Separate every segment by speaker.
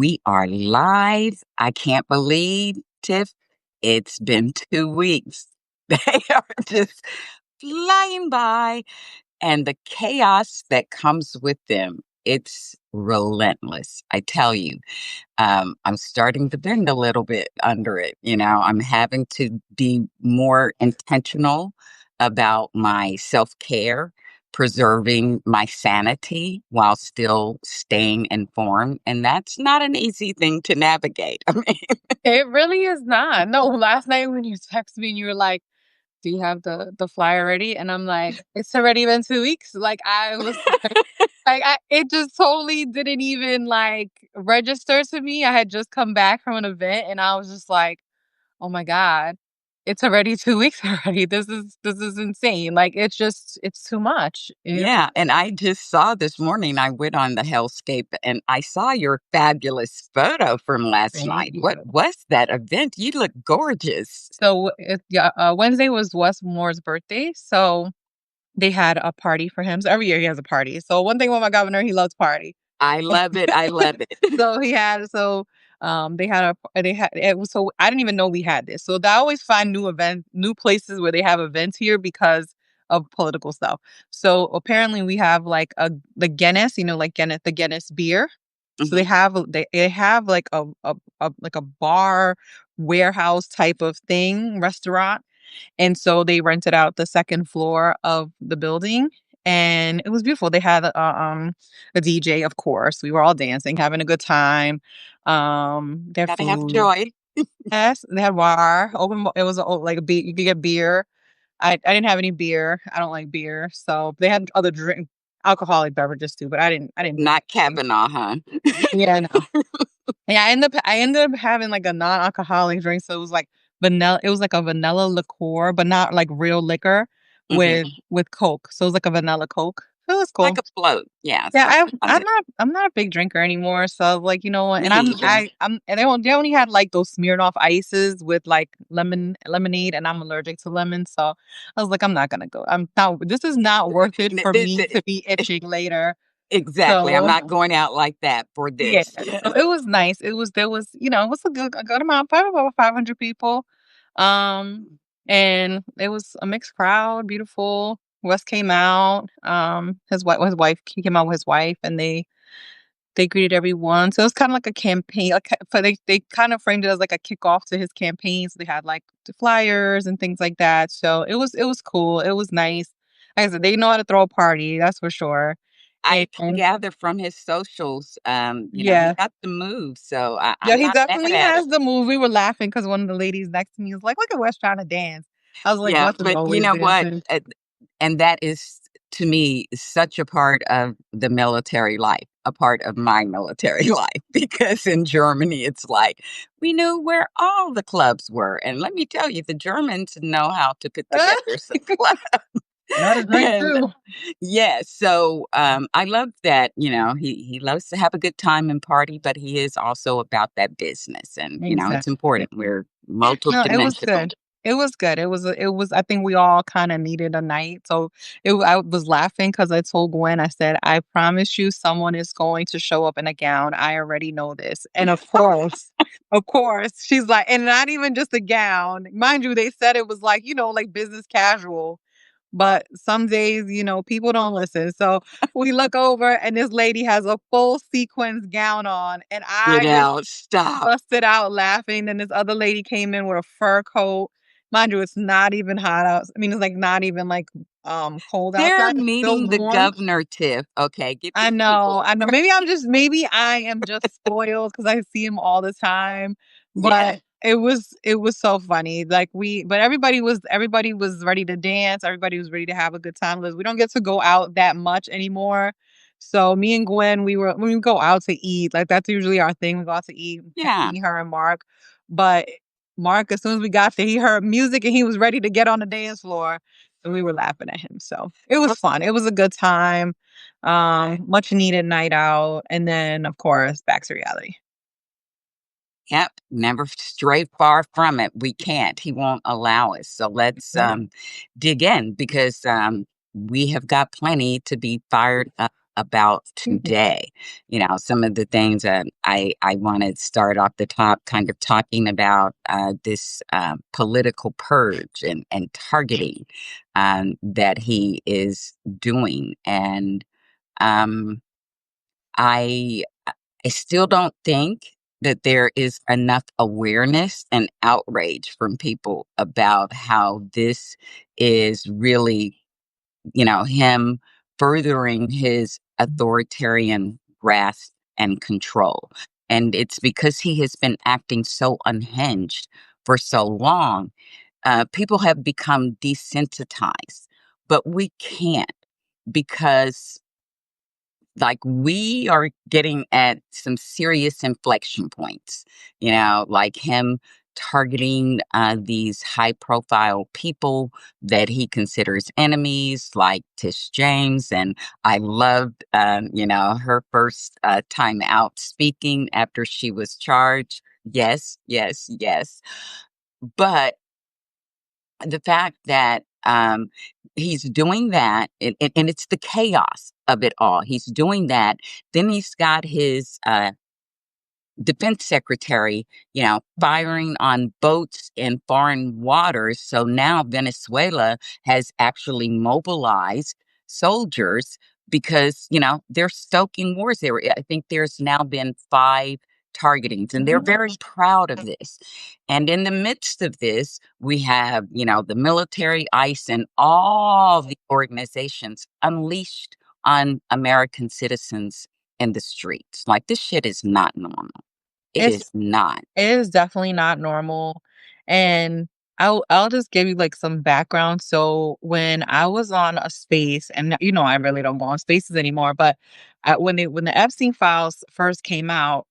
Speaker 1: We are live. I can't believe, Tiff, it's been 2 weeks. They are just flying by, and the chaos that comes with them, it's relentless. I tell you, I'm starting to bend a little bit under it. I'm having to be more intentional about my self care, preserving my sanity while still staying informed. And that's not an easy thing to navigate. I mean,
Speaker 2: It really is not. No, last night when you texted me and you were like, "Do you have the flyer ready?" And I'm like, "It's already been 2 weeks." Like, I was it just totally didn't even, like, register to me. I had just come back from an event, and I was just like, "Oh my god. It's already 2 weeks already. This is insane." Like, it's too much.
Speaker 1: yeah. And I just saw this morning, I went on the Hellscape and I saw your fabulous photo from last
Speaker 2: Thank
Speaker 1: night. What
Speaker 2: you.
Speaker 1: was that event? You look gorgeous.
Speaker 2: So, Wednesday was Westmore's birthday, so they had a party for him. So every year he has a party. So one thing with my governor, he loves party.
Speaker 1: I love it. I love it.
Speaker 2: So they had they had it was so I didn't even know we had this. So I always find new places where they have events here because of political stuff. So apparently we have like the Guinness, like the Guinness beer. So
Speaker 1: Mhm.
Speaker 2: they have like a bar warehouse type of thing, restaurant, and so they rented out the second floor of the building, and it was beautiful. They had a DJ, of course. We were all dancing, having a good time. Their
Speaker 1: Gotta have
Speaker 2: food.
Speaker 1: joy.
Speaker 2: Yes, they had bar. It was like a beer. You could get beer. I didn't have any beer. I don't like beer. So they had other alcoholic beverages too, but I didn't drink
Speaker 1: Not
Speaker 2: anything.
Speaker 1: Kavanaugh, huh?
Speaker 2: Yeah, no. Yeah, I ended up having, like, a non-alcoholic drink, so it was like a vanilla liqueur, but not, like, real liquor with
Speaker 1: Mhm.
Speaker 2: Coke, so it was like a vanilla Coke. It was
Speaker 1: Like
Speaker 2: cool.
Speaker 1: a float. Yeah,
Speaker 2: Yeah,
Speaker 1: something like
Speaker 2: I'm not a big drinker anymore, so I was like, "You know what?"
Speaker 1: me
Speaker 2: And
Speaker 1: either.
Speaker 2: and they only had, like, those Smirnoff ices with, like, lemonade, and I'm allergic to lemon, so I was like, "I'm not gonna go. I'm not This is not worth it
Speaker 1: N
Speaker 2: for
Speaker 1: th
Speaker 2: me
Speaker 1: th
Speaker 2: to be itching later."
Speaker 1: Exactly, I'm
Speaker 2: So
Speaker 1: not going out like that for
Speaker 2: yeah,
Speaker 1: this. Yeah.
Speaker 2: so it was nice. It was a good amount, probably about 500 people. Um, and it was a mixed crowd, beautiful. Wes came out. His wife, he came out with his wife, and they greeted everyone. So it was kind of like a campaign. But they kind of framed it as like a kickoff to his campaign. So they had like the flyers and things like that. So it was cool. It was nice. Like I said, they know how to throw a party. That's for sure.
Speaker 1: I can
Speaker 2: And
Speaker 1: gather from his socials, he
Speaker 2: yeah.
Speaker 1: got the move, so
Speaker 2: Yeah,
Speaker 1: I'm
Speaker 2: he
Speaker 1: not mad
Speaker 2: definitely
Speaker 1: at
Speaker 2: has
Speaker 1: it.
Speaker 2: the move. We were laughing because one of the ladies next to me was like, "Look at Wes trying to dance." I was like,
Speaker 1: Yeah,
Speaker 2: "Wes is
Speaker 1: but you
Speaker 2: always
Speaker 1: know what?
Speaker 2: dancing."
Speaker 1: And that is, to me, such a part of the military life, a part of my military life, because in Germany, it's like we knew where all the clubs were. And let me tell you, the Germans know how to put together some clubs.
Speaker 2: Not a drink
Speaker 1: And
Speaker 2: too.
Speaker 1: yeah, so I love that, he loves to have a good time and party, but he is also about that business. And, it's
Speaker 2: Exactly.
Speaker 1: important. We're
Speaker 2: No, it was
Speaker 1: multidimensional.
Speaker 2: good. It was good. I think we all kinda needed a night, so I was laughing because I told Gwen, I said, "I promise you someone is going to show up in a gown. I already know this." And of course, she's like, and not even just a gown. Mind you, they said it was like, like business casual. But some days, people don't listen. So we look over and this lady has a full sequins gown on, and
Speaker 1: Get
Speaker 2: I just
Speaker 1: out. Stop.
Speaker 2: busted out laughing. Then this other lady came in with a fur coat. Mind you, it's not even hot out. I mean, it's like not even like cold
Speaker 1: They're
Speaker 2: outside. It's still
Speaker 1: meeting the
Speaker 2: warm.
Speaker 1: governor, Tiff. Okay, get
Speaker 2: I
Speaker 1: these
Speaker 2: know,
Speaker 1: people.
Speaker 2: I know. Maybe I am just spoiled because I see him all the time.
Speaker 1: Yeah.
Speaker 2: But it was so funny. Like but everybody was ready to dance. Everybody was ready to have a good time. Liz, we don't get to go out that much anymore. So me and Gwen, when we go out to eat, like that's usually our thing. We go out to eat,
Speaker 1: Yeah.
Speaker 2: me, her, and Mark. But Mark, as soon as we got there, he heard music and he was ready to get on the dance floor, and we were laughing at him. So it was
Speaker 1: Well,
Speaker 2: fun. It was a good time. Much needed night out, and then, of course, back to reality.
Speaker 1: yep. Never stray far from it. We can't. He won't allow us. So let's
Speaker 2: Yeah.
Speaker 1: dig in because we have got plenty to be fired up about
Speaker 2: Mhm.
Speaker 1: today. Some of the things that I want to start off the top, kind of talking about this political purge and targeting that he is doing, and um, I I still don't think that there is enough awareness and outrage from people about how this is really, him furthering his authoritarian grasp and control. And it's because he has been acting so unhinged for so long. People have become desensitized, but we can't, because we are getting at some serious inflection points, like him targeting these high profile people that he considers enemies, like Tish James. And I loved, her first time out speaking after she was charged. Yes, yes, yes. But the fact that he's doing that, and it's the chaos of it all. He's doing that. Then he's got his defense secretary, firing on boats in foreign waters. So now Venezuela has actually mobilized soldiers because, they're stoking wars there. I think there's now been 5 targetings, and they're very proud of this. And in the midst of this, we have, the military, ICE, and all the organizations unleashed on American citizens in the streets. Like, this shit is not normal. It
Speaker 2: It's
Speaker 1: is not.
Speaker 2: it is definitely not normal, and I'll just give you, like, some background. So, when I was on a space, and, I really don't go on spaces anymore, but, when the Epstein files first came out,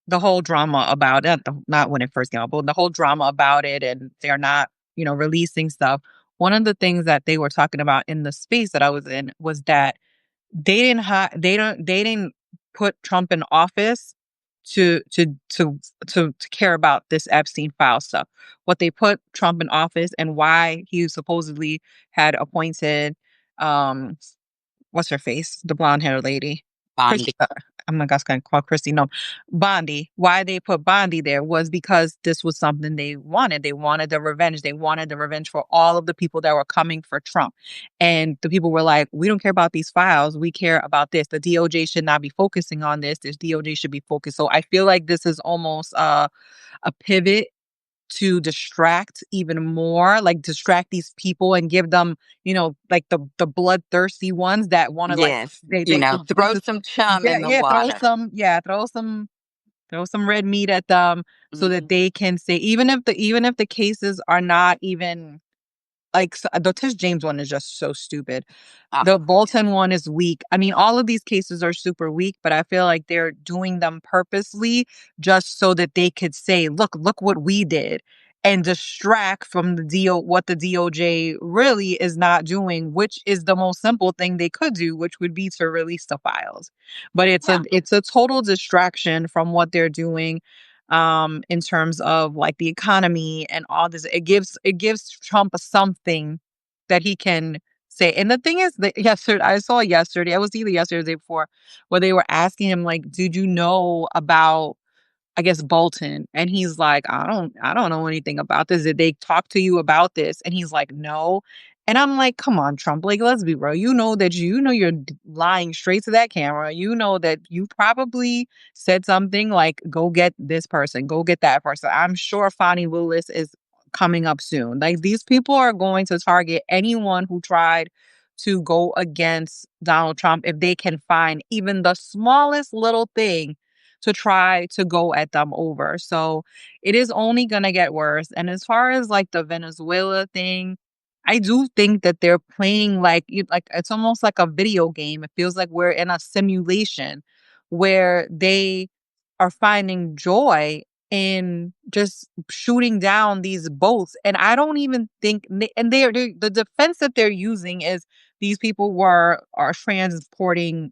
Speaker 2: the whole drama about it, not when it first came out, but the whole drama about it, and they're not, releasing stuff. One of the things that they were talking about in the space that I was in was that they didn't put Trump in office to to to to care about this Epstein file stuff. What they put Trump in office, and why he supposedly had appointed, um what's her face? The blonde-haired lady. Chris
Speaker 1: Bonding.
Speaker 2: oh my gosh, I can't call Christy, no. Bondi. Why they put Bondi there was because this was something they wanted. They wanted the revenge. They wanted the revenge for all of the people that were coming for Trump. And the people were like, "We don't care about these files. We care about this. The DOJ should not be focusing on this. This DOJ should be focused." So I feel like this is almost a pivot to distract even more, like distract these people and give them, like the bloodthirsty ones that want to, like,
Speaker 1: Yes.
Speaker 2: they this
Speaker 1: Throw
Speaker 2: is
Speaker 1: some chum
Speaker 2: yeah,
Speaker 1: in the
Speaker 2: yeah,
Speaker 1: water.
Speaker 2: throw some red meat at them so that
Speaker 1: Mhm.
Speaker 2: they can say, even if the cases are not even like, the Tish James one is just so stupid.
Speaker 1: Ah,
Speaker 2: The Bolton one is weak. I mean, all of these cases are super weak, but I feel like they're doing them purposely just so that they could say, "Look what we did," and distract from what the DOJ really is not doing, which is the most simple thing they could do, which would be to release the files. But
Speaker 1: yeah.
Speaker 2: it's a total distraction from what they're doing, in terms of, like, the economy and all this. It gives Trump something that he can say. And the thing is that I saw yesterday, it was either yesterday or the day before, where they were asking him, like, "Did you know about, I guess, Bolton?" And he's like, I don't know anything about this. Did they talk to you about this?" And he's like, "No." And I'm like, "Come on, Trump, like, let's be real. You're lying straight to that camera. You know that you probably said something like, 'Go get this person, go get that person.' I'm sure Fonnie Willis is coming up soon. Like, these people are going to target anyone who tried to go against Donald Trump if they can find even the smallest little thing to try to go at them over. So it is only going to get worse. And as far as, like, the Venezuela thing, I do think that they're playing, like, it's almost like a video game. It feels like we're in a simulation where they are finding joy in just shooting down these boats. And I don't even think, and the defense that they're using is these people are transporting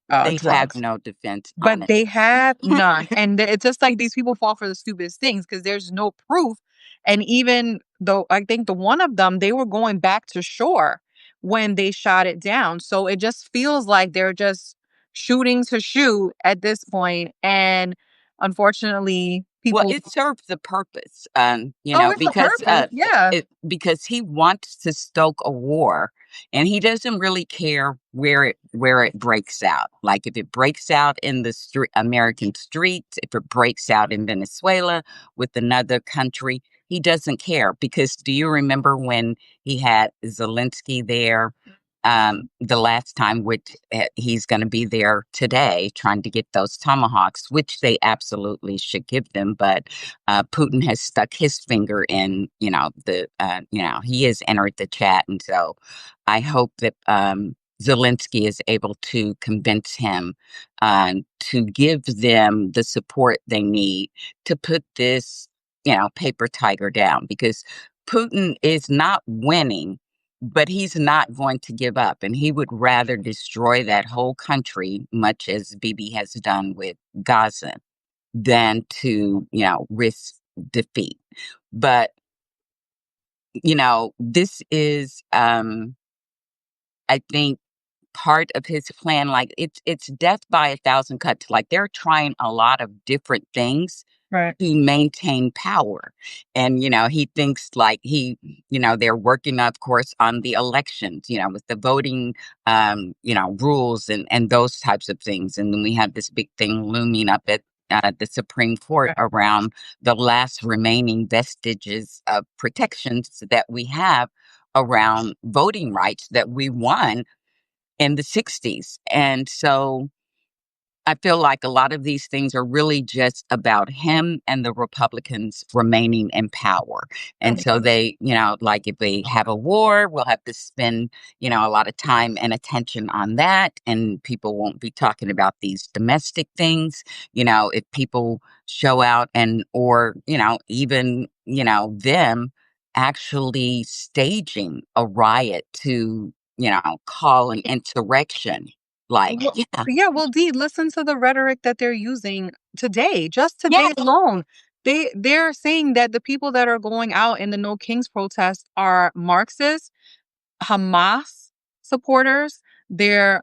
Speaker 1: They have
Speaker 2: drugs.
Speaker 1: no defense,
Speaker 2: But they
Speaker 1: honestly.
Speaker 2: have none, and it's just like these people fall for the stupidest things because there's no proof. And even though I think the one of them, they were going back to shore when they shot it down. So it just feels like they're just shooting to shoot at this point, and unfortunately,
Speaker 1: Well,
Speaker 2: people.
Speaker 1: it served the purpose,
Speaker 2: Oh, it's a purpose. Yeah.
Speaker 1: because he wants to stoke a war, and he doesn't really care where it breaks out. Like if it breaks out in the American streets, if it breaks out in Venezuela with another country, he doesn't care. Because do you remember when he had Zelensky there? The last time, which he's going to be there today trying to get those tomahawks, which they absolutely should give them. But Putin has stuck his finger in, he has entered the chat. And so I hope that Zelensky is able to convince him to give them the support they need to put this, paper tiger down, because Putin is not winning, but he's not going to give up, and he would rather destroy that whole country, much as Bibi has done with Gaza, than to, risk defeat. But, this is, I think, part of his plan. Like it's death by a thousand cuts. Like they're trying a lot of different things
Speaker 2: Right.
Speaker 1: to maintain power. And, he thinks like they're working, of course, on the elections, with the voting, rules and those types of things. And then we have this big thing looming up at the Supreme Court
Speaker 2: Right.
Speaker 1: around the last remaining vestiges of protections that we have around voting rights that we won in the 60s. And so I feel like a lot of these things are really just about him and the Republicans remaining in power. And so they, like if they have a war, we'll have to spend, a lot of time and attention on that. And people won't be talking about these domestic things. If people show out or, even, them actually staging a riot to, call an insurrection. Like,
Speaker 2: Well,
Speaker 1: yeah.
Speaker 2: yeah, well, Dee, listen to the rhetoric that they're using today. Just today
Speaker 1: Yes,
Speaker 2: alone, they're saying that the people that are going out in the No Kings protest are Marxists, Hamas supporters. Like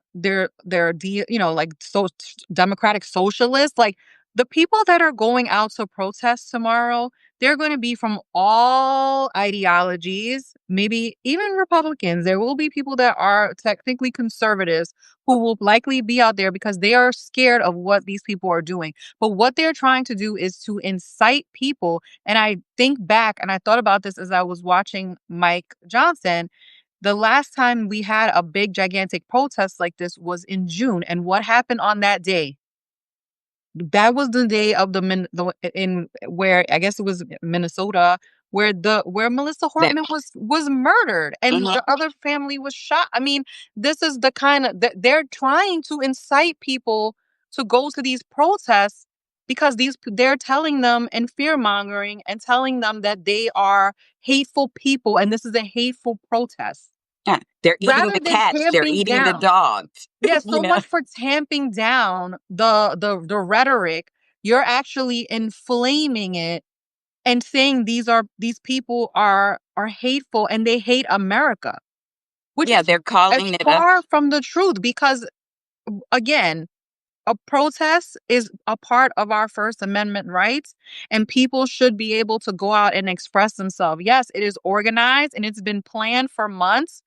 Speaker 2: democratic socialists. Like the people that are going out to protest tomorrow, they're going to be from all ideologies, maybe even Republicans. There will be people that are technically conservatives who will likely be out there because they are scared of what these people are doing. But what they're trying to do is to incite people. And I think back and I thought about this as I was watching Mike Johnson. The last time we had a big, gigantic protest like this was in June. And what happened on that day? That was the day of the in where I guess it was Minnesota, where Melissa
Speaker 1: that
Speaker 2: Hortman was murdered and
Speaker 1: mhm.
Speaker 2: the other family was shot. I mean, this is the kind of they're trying to incite people to go to these protests because they're telling them and fear mongering and telling them that they are hateful people and this is a hateful protest.
Speaker 1: Yeah, they're eating
Speaker 2: Rather
Speaker 1: the
Speaker 2: than
Speaker 1: cats, they're
Speaker 2: tamping
Speaker 1: eating the
Speaker 2: down.
Speaker 1: dogs,
Speaker 2: Yeah,
Speaker 1: you
Speaker 2: so
Speaker 1: know?
Speaker 2: much for tamping down the rhetoric. You're actually inflaming it and saying these people are hateful and they hate America, which
Speaker 1: Yeah,
Speaker 2: is
Speaker 1: they're
Speaker 2: as
Speaker 1: calling it a
Speaker 2: far from the truth because again, a protest is a part of our First Amendment rights, and people should be able to go out and express themselves. Yes, it is organized and it's been planned for months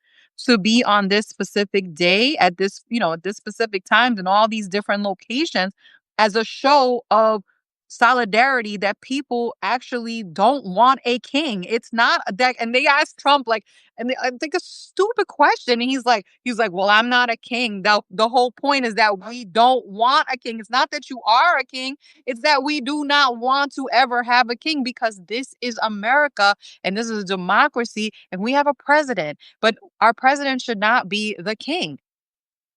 Speaker 2: to be on this specific day at this, at this specific times in all these different locations as a show of solidarity that people actually don't want a king. It's not that, and they asked Trump like, I think a stupid question. And he's like, well, I'm not a king. The whole point is that we don't want a king. It's not that you are a king. It's that we do not want to ever have a king because this is America and this is a democracy and we have a president. But our president should not be the king.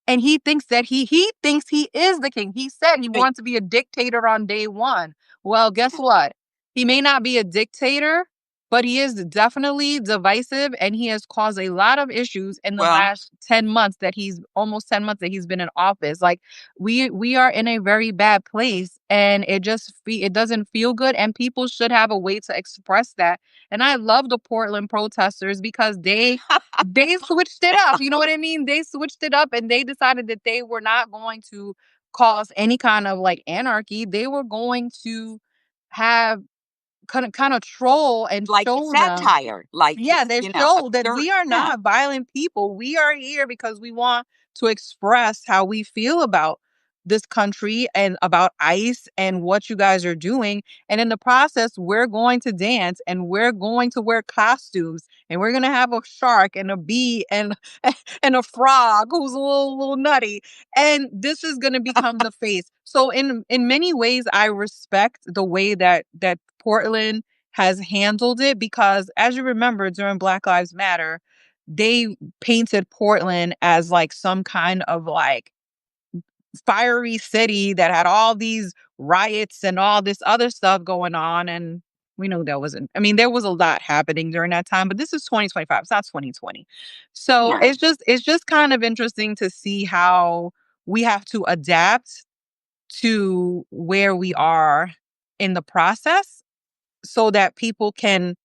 Speaker 2: And he thinks that he thinks he is the king. He said he
Speaker 1: Hey,
Speaker 2: wants to be a dictator on day one. Well, guess what? He may not be a dictator, but he is definitely divisive, and he has caused a lot of issues in the
Speaker 1: Well,
Speaker 2: last 10 months that he's almost 10 months that he's been in office. Like, we are in a very bad place, and it doesn't feel good, and people should have a way to express that. And I love the Portland protesters because they switched it up. You know what I mean? They switched it up, and they decided that they were not going to cause any kind of like anarchy. They were going to have kinda troll and
Speaker 1: like
Speaker 2: show them.
Speaker 1: satire, like,
Speaker 2: Yeah, they show that
Speaker 1: absurd.
Speaker 2: we are
Speaker 1: Yeah,
Speaker 2: not violent people. We are here because we want to express how we feel about this country and about ICE and what you guys are doing. And in the process, we're going to dance and we're going to wear costumes and we're gonna have a shark and a bee and and a frog who's a little nutty. And this is gonna become the face. So in many ways, I respect the way that Portland has handled it because as you remember during Black Lives Matter, they painted Portland as like some kind of like fiery city that had all these riots and all this other stuff going on. And we know that wasn't, I mean, there was a lot happening during that time, but this is 2025. It's not 2020. So
Speaker 1: yeah.
Speaker 2: it's just kind of interesting to see how we have to adapt to where we are in the process so that people can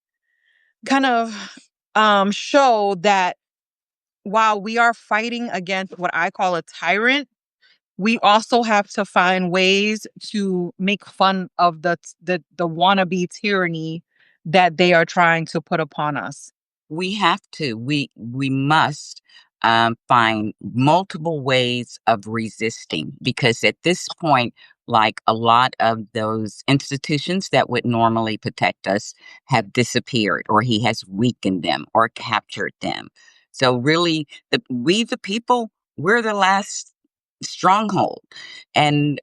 Speaker 2: kind of show that while we are fighting against what I call a tyrant, we also have to find ways to make fun of the wannabe tyranny that they are trying to put upon us.
Speaker 1: We have to. We must find multiple ways of resisting because at this point, like a lot of those institutions that would normally protect us have disappeared, or he has weakened them or captured them. So really, the people, we're the last stronghold, and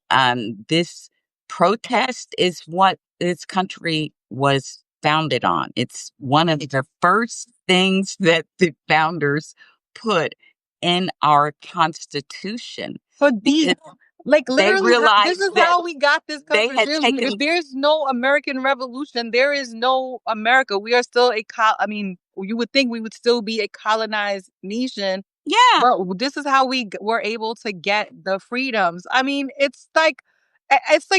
Speaker 1: this protest is what this country was founded on. It's one of the first things that the founders put in our Constitution.
Speaker 2: But
Speaker 1: It
Speaker 2: like
Speaker 1: they
Speaker 2: literally, this
Speaker 1: realized
Speaker 2: is
Speaker 1: that
Speaker 2: how we got this
Speaker 1: they
Speaker 2: country.
Speaker 1: had
Speaker 2: If
Speaker 1: taken.
Speaker 2: there's no American Revolution, there is no America. We are still I mean, you would think we would still be a colonized nation.
Speaker 1: Yeah,
Speaker 2: But this is how were able to get the freedoms. I mean, it's like,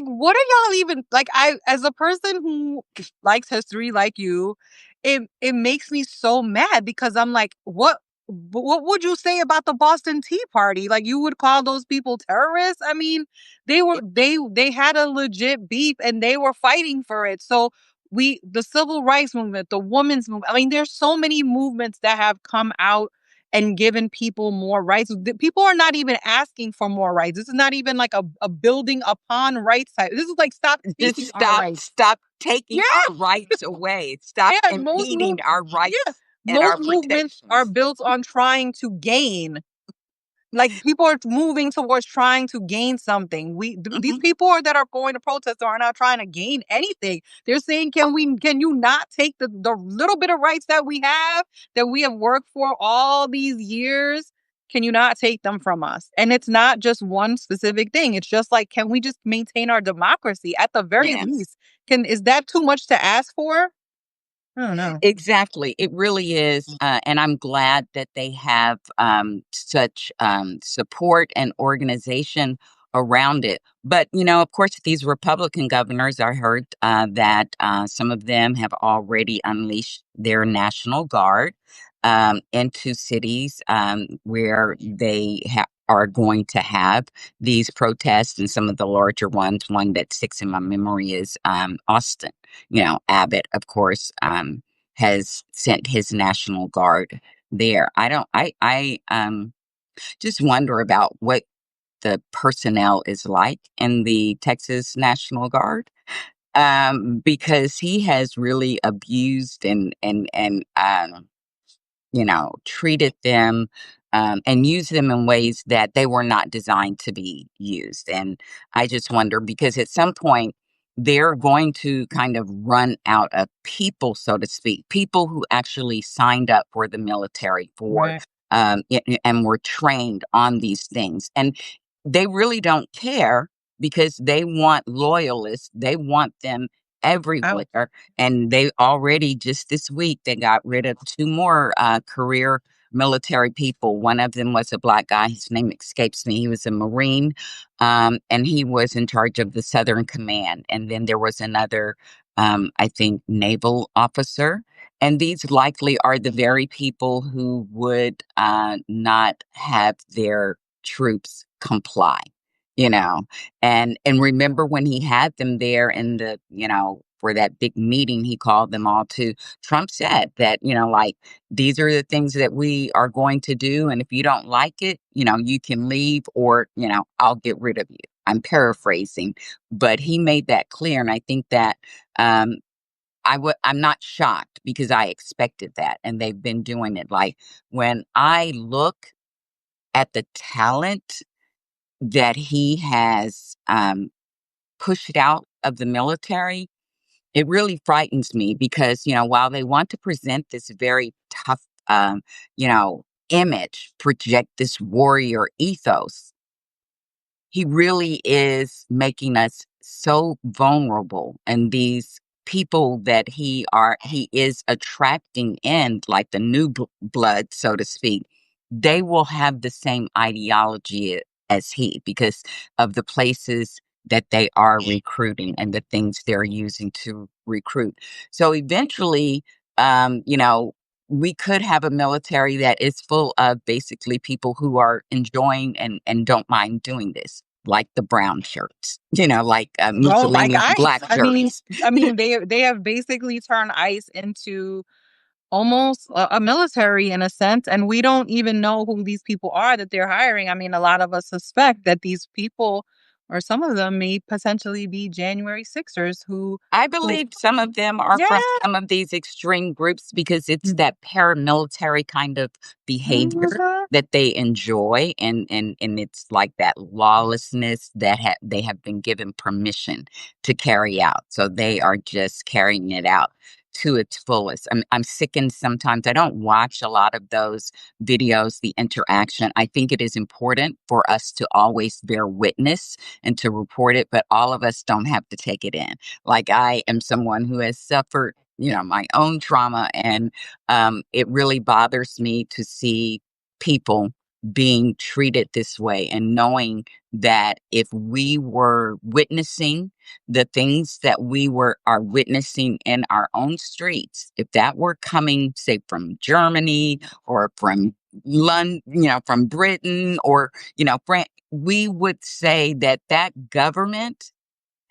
Speaker 2: what are y'all even like? I, as a person who likes history, like you, it makes me so mad because I'm like, what would you say about the Boston Tea Party? Like, you would call those people terrorists? I mean, they had a legit beef and they were fighting for it. So the civil rights movement, the women's movement. I mean, there's so many movements that have come out and given people more rights. People are not even asking for more rights. This is not even like a building upon rights type. This is like stop
Speaker 1: just
Speaker 2: taking our rights.
Speaker 1: stop taking
Speaker 2: Yeah,
Speaker 1: our rights away. Stop
Speaker 2: yeah.
Speaker 1: impeding our
Speaker 2: Yeah,
Speaker 1: rights and
Speaker 2: most
Speaker 1: our
Speaker 2: movements are
Speaker 1: protections.
Speaker 2: built on trying to gain. Like, people are moving towards trying to gain something. These
Speaker 1: Mhm.
Speaker 2: people that are going to protest are not trying to gain anything. They're saying, can you not take the little bit of rights that we have worked for all these years? Can you not take them from us? And it's not just one specific thing. It's just like, can we just maintain our democracy at the very
Speaker 1: Yeah.
Speaker 2: least? Is that too much to ask for? I don't know.
Speaker 1: Exactly. It really is. And I'm glad that they have such support and organization around it. But, of course, these Republican governors, I heard that some of them have already unleashed their National Guard into cities where they are going to have these protests, and some of the larger ones. One that sticks in my memory is Austin. Abbott, of course. Has sent his National Guard there. I don't I just wonder about what the personnel is like in the Texas National Guard, because he has really abused and treated them, and used them in ways that they were not designed to be used. And I just wonder because at some point they're going to kind of run out of people, so to speak, people who actually signed up for the military for,
Speaker 2: Right.
Speaker 1: and were trained on these things. And they really don't care because they want loyalists. They want them
Speaker 2: Ouch.
Speaker 1: everywhere. And they already, just this week, they got rid of two more career military people. One of them was a Black guy. His name escapes me. He was a Marine, and he was in charge of the Southern Command. And then there was another, I think, naval officer. And these likely are the very people who would not have their troops comply, you know. And remember when he had them there in the, for that big meeting he called them all to, Trump said that, like, these are the things that we are going to do, and if you don't like it, you can leave, or, I'll get rid of you. I'm paraphrasing, but he made that clear, and I think that um I'm not shocked because I expected that, and they've been doing it. Like, when I look at the talent that he has pushed out of the military, it really frightens me because, while they want to present this very tough, you know, image, project this warrior ethos, he really is making us so vulnerable, and these people that he is attracting in, like the new blood, so to speak, they will have the same ideology as he, because of the places that they are recruiting and the things they're using to recruit. So eventually, we could have a military that is full of basically people who are enjoying and don't mind doing this, like the brown shirts, like
Speaker 2: Oh, like
Speaker 1: Mussolini's
Speaker 2: ICE.
Speaker 1: black shirts.
Speaker 2: They have basically turned ICE into almost a military in a sense, and we don't even know who these people are that they're hiring. I mean, a lot of us suspect that these people, or some of them, may potentially be January Sixers
Speaker 1: I
Speaker 2: who,
Speaker 1: believe some of them are
Speaker 2: yeah,
Speaker 1: from some of these extreme groups because it's that paramilitary kind of behavior
Speaker 2: mhm.
Speaker 1: that they enjoy, and it's like that lawlessness that they have been given permission to carry out. So they are just carrying it out to its fullest. I'm sickened sometimes. I don't watch a lot of those videos, the interaction. I think it is important for us to always bear witness and to report it, but all of us don't have to take it in. Like, I am someone who has suffered, my own trauma, and it really bothers me to see people being treated this way, and knowing that if we were witnessing the things that we are witnessing in our own streets, if that were coming, say, from Germany or from London, from Britain, or France, we would say that that government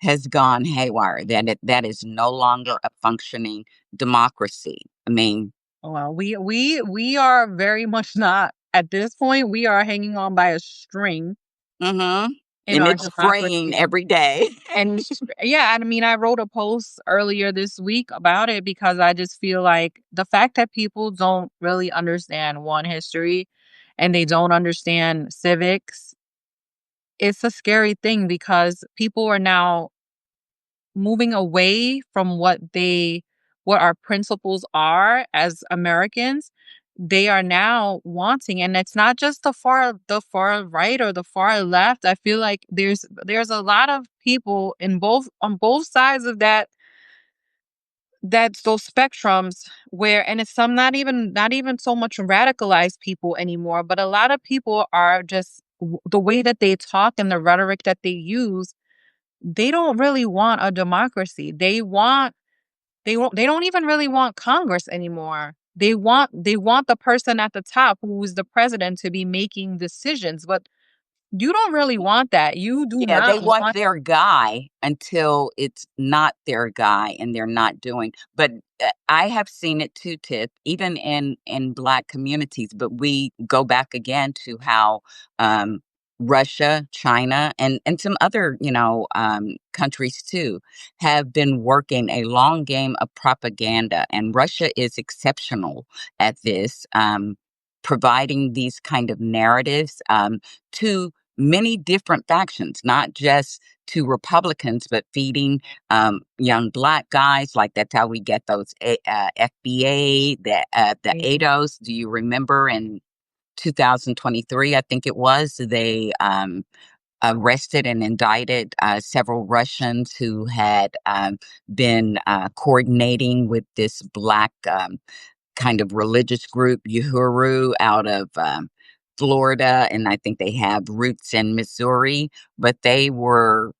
Speaker 1: has gone haywire, that is no longer a functioning democracy. I mean,
Speaker 2: Well, we are very much not at this point. We are hanging on by a string
Speaker 1: mhm,
Speaker 2: in
Speaker 1: and
Speaker 2: our
Speaker 1: it's fraying
Speaker 2: democracy.
Speaker 1: every day.
Speaker 2: And yeah, I mean, I wrote a post earlier this week about it because I just feel like the fact that people don't really understand one history and they don't understand civics, it's a scary thing because people are now moving away from what our principles are as Americans. They are now wanting, and it's not just the far right or the far left. I feel like there's a lot of people in both on both sides of that's those spectrums where, and it's some not even so much radicalized people anymore, but a lot of people are just the way that they talk and the rhetoric that they use. They don't really want a democracy. They don't even really want Congress anymore. They want the person at the top who is the president to be making decisions, but you don't really want that. You do
Speaker 1: Yeah, they
Speaker 2: not
Speaker 1: want
Speaker 2: want.
Speaker 1: their guy until it's not their guy and they're not doing. But I have seen it too, Tip, even in Black communities. But we go back again to how um, Russia, China, and some other countries too have been working a long game of propaganda, and Russia is exceptional at this. Providing these kind of narratives to many different factions, not just to Republicans, but feeding young Black guys. Like, that's how we get those FBA, the ADOS. Do you remember in 2023? I think it was, they arrested and indicted several Russians who had been coordinating with this black kind of religious group, Uhuru, out of Florida, and I think they have roots in Missouri. But they were,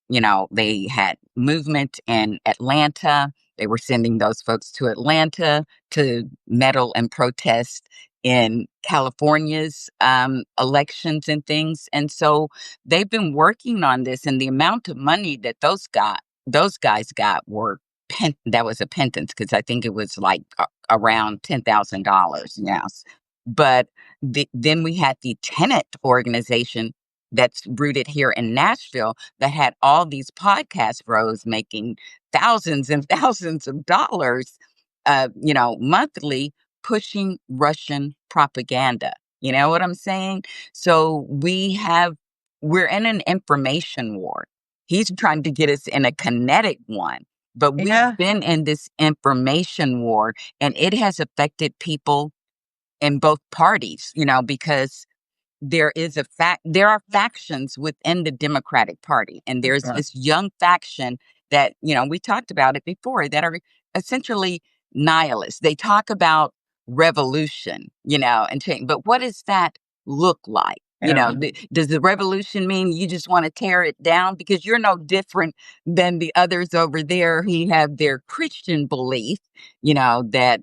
Speaker 1: they had movement in Atlanta. They were sending those folks to Atlanta to meddle and protest in California's elections and things. And so they've been working on this, and the amount of money that those guys got were that was a penance, because I think it was like around $10,000. Yes, but then we had the tenant organization that's rooted here in Nashville that had all these podcast bros making thousands and thousands of dollars, monthly, pushing Russian propaganda. You know what I'm saying? So we're in an information war. He's trying to get us in a kinetic one, but we've
Speaker 2: Yeah.
Speaker 1: been in this information war, and it has affected people in both parties, because there are factions within the Democratic Party, and there's
Speaker 2: Sure.
Speaker 1: this young faction that, we talked about it before, that are essentially nihilists. They talk about revolution, and change, but what does that look like?
Speaker 2: Yeah.
Speaker 1: Does the revolution mean you just want to tear it down? Because you're no different than the others over there who have their Christian belief, that,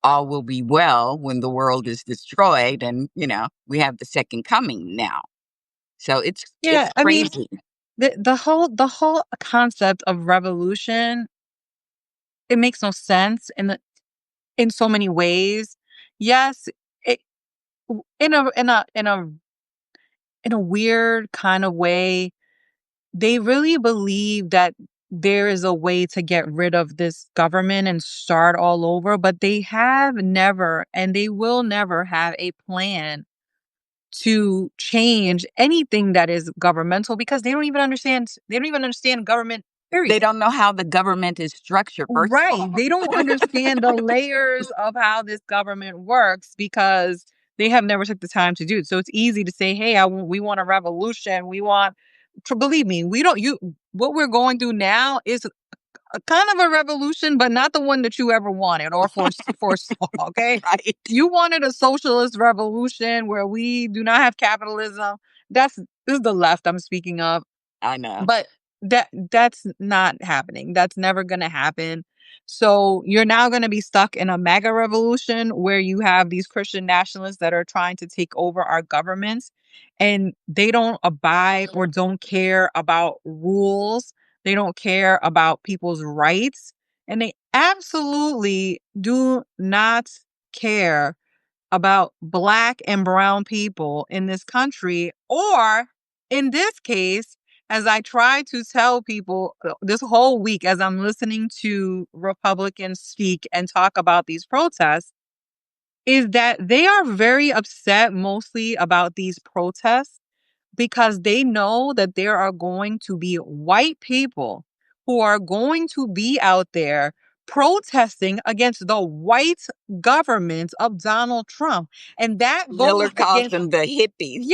Speaker 1: all will be well when the world is destroyed, and we have the second coming now. So it's
Speaker 2: Yeah, I mean,
Speaker 1: crazy.
Speaker 2: the whole concept of revolution, it makes no sense in so many ways. Yes, it, in a weird kind of way, they really believe that there is a way to get rid of this government and start all over, but they have never and they will never have a plan to change anything that is governmental, because they don't even understand government,
Speaker 1: They
Speaker 2: period.
Speaker 1: don't know how the government is structured, first of
Speaker 2: Right.
Speaker 1: all.
Speaker 2: They don't understand the layers of how this government works because they have never took the time to do it. So it's easy to say, "Hey, we want a revolution. We want." Believe me, we don't. You what we're going through now is a kind of a revolution, but not the one that you ever wanted or foresaw. Okay,
Speaker 1: Right.
Speaker 2: you wanted a socialist revolution where we do not have capitalism. This is the left I'm speaking of.
Speaker 1: I know.
Speaker 2: But that's not happening. That's never gonna happen. So you're now gonna be stuck in a MAGA revolution where you have these Christian nationalists that are trying to take over our governments, and they don't abide or don't care about rules. They don't care about people's rights, and they absolutely do not care about black and brown people in this country, or in this case, as I try to tell people this whole week as I'm listening to Republicans speak and talk about these protests, is that they are very upset mostly about these protests because they know that there are going to be white people who are going to be out there protesting against the white government of Donald Trump. And that
Speaker 1: Miller
Speaker 2: goes
Speaker 1: calls
Speaker 2: against,
Speaker 1: them the hippies.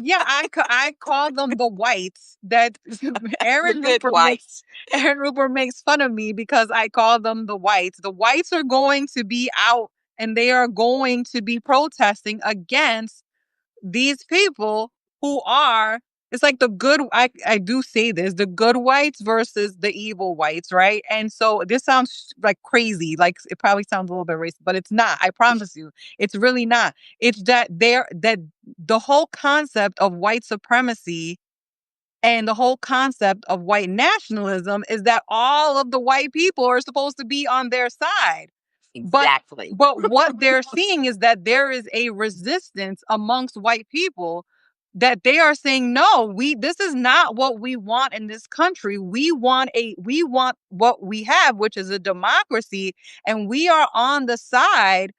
Speaker 2: yeah, I call them the whites that
Speaker 1: The
Speaker 2: Aaron
Speaker 1: good
Speaker 2: Rupert makes.
Speaker 1: whites.
Speaker 2: Aaron Rupert makes fun of me because I call them the whites. The whites are going to be out and they are going to be protesting against these people who are, it's like I do say this, the good whites versus the evil whites, right? And so this sounds like crazy, like it probably sounds a little bit racist, but it's not. I promise you, it's really not. It's that the whole concept of white supremacy and the whole concept of white nationalism is that all of the white people are supposed to be on their side. But
Speaker 1: Exactly.
Speaker 2: but what they're seeing is that there is a resistance amongst white people, that they are saying, no, this is not what we want in this country. We want what we have, which is a democracy, and we are on the side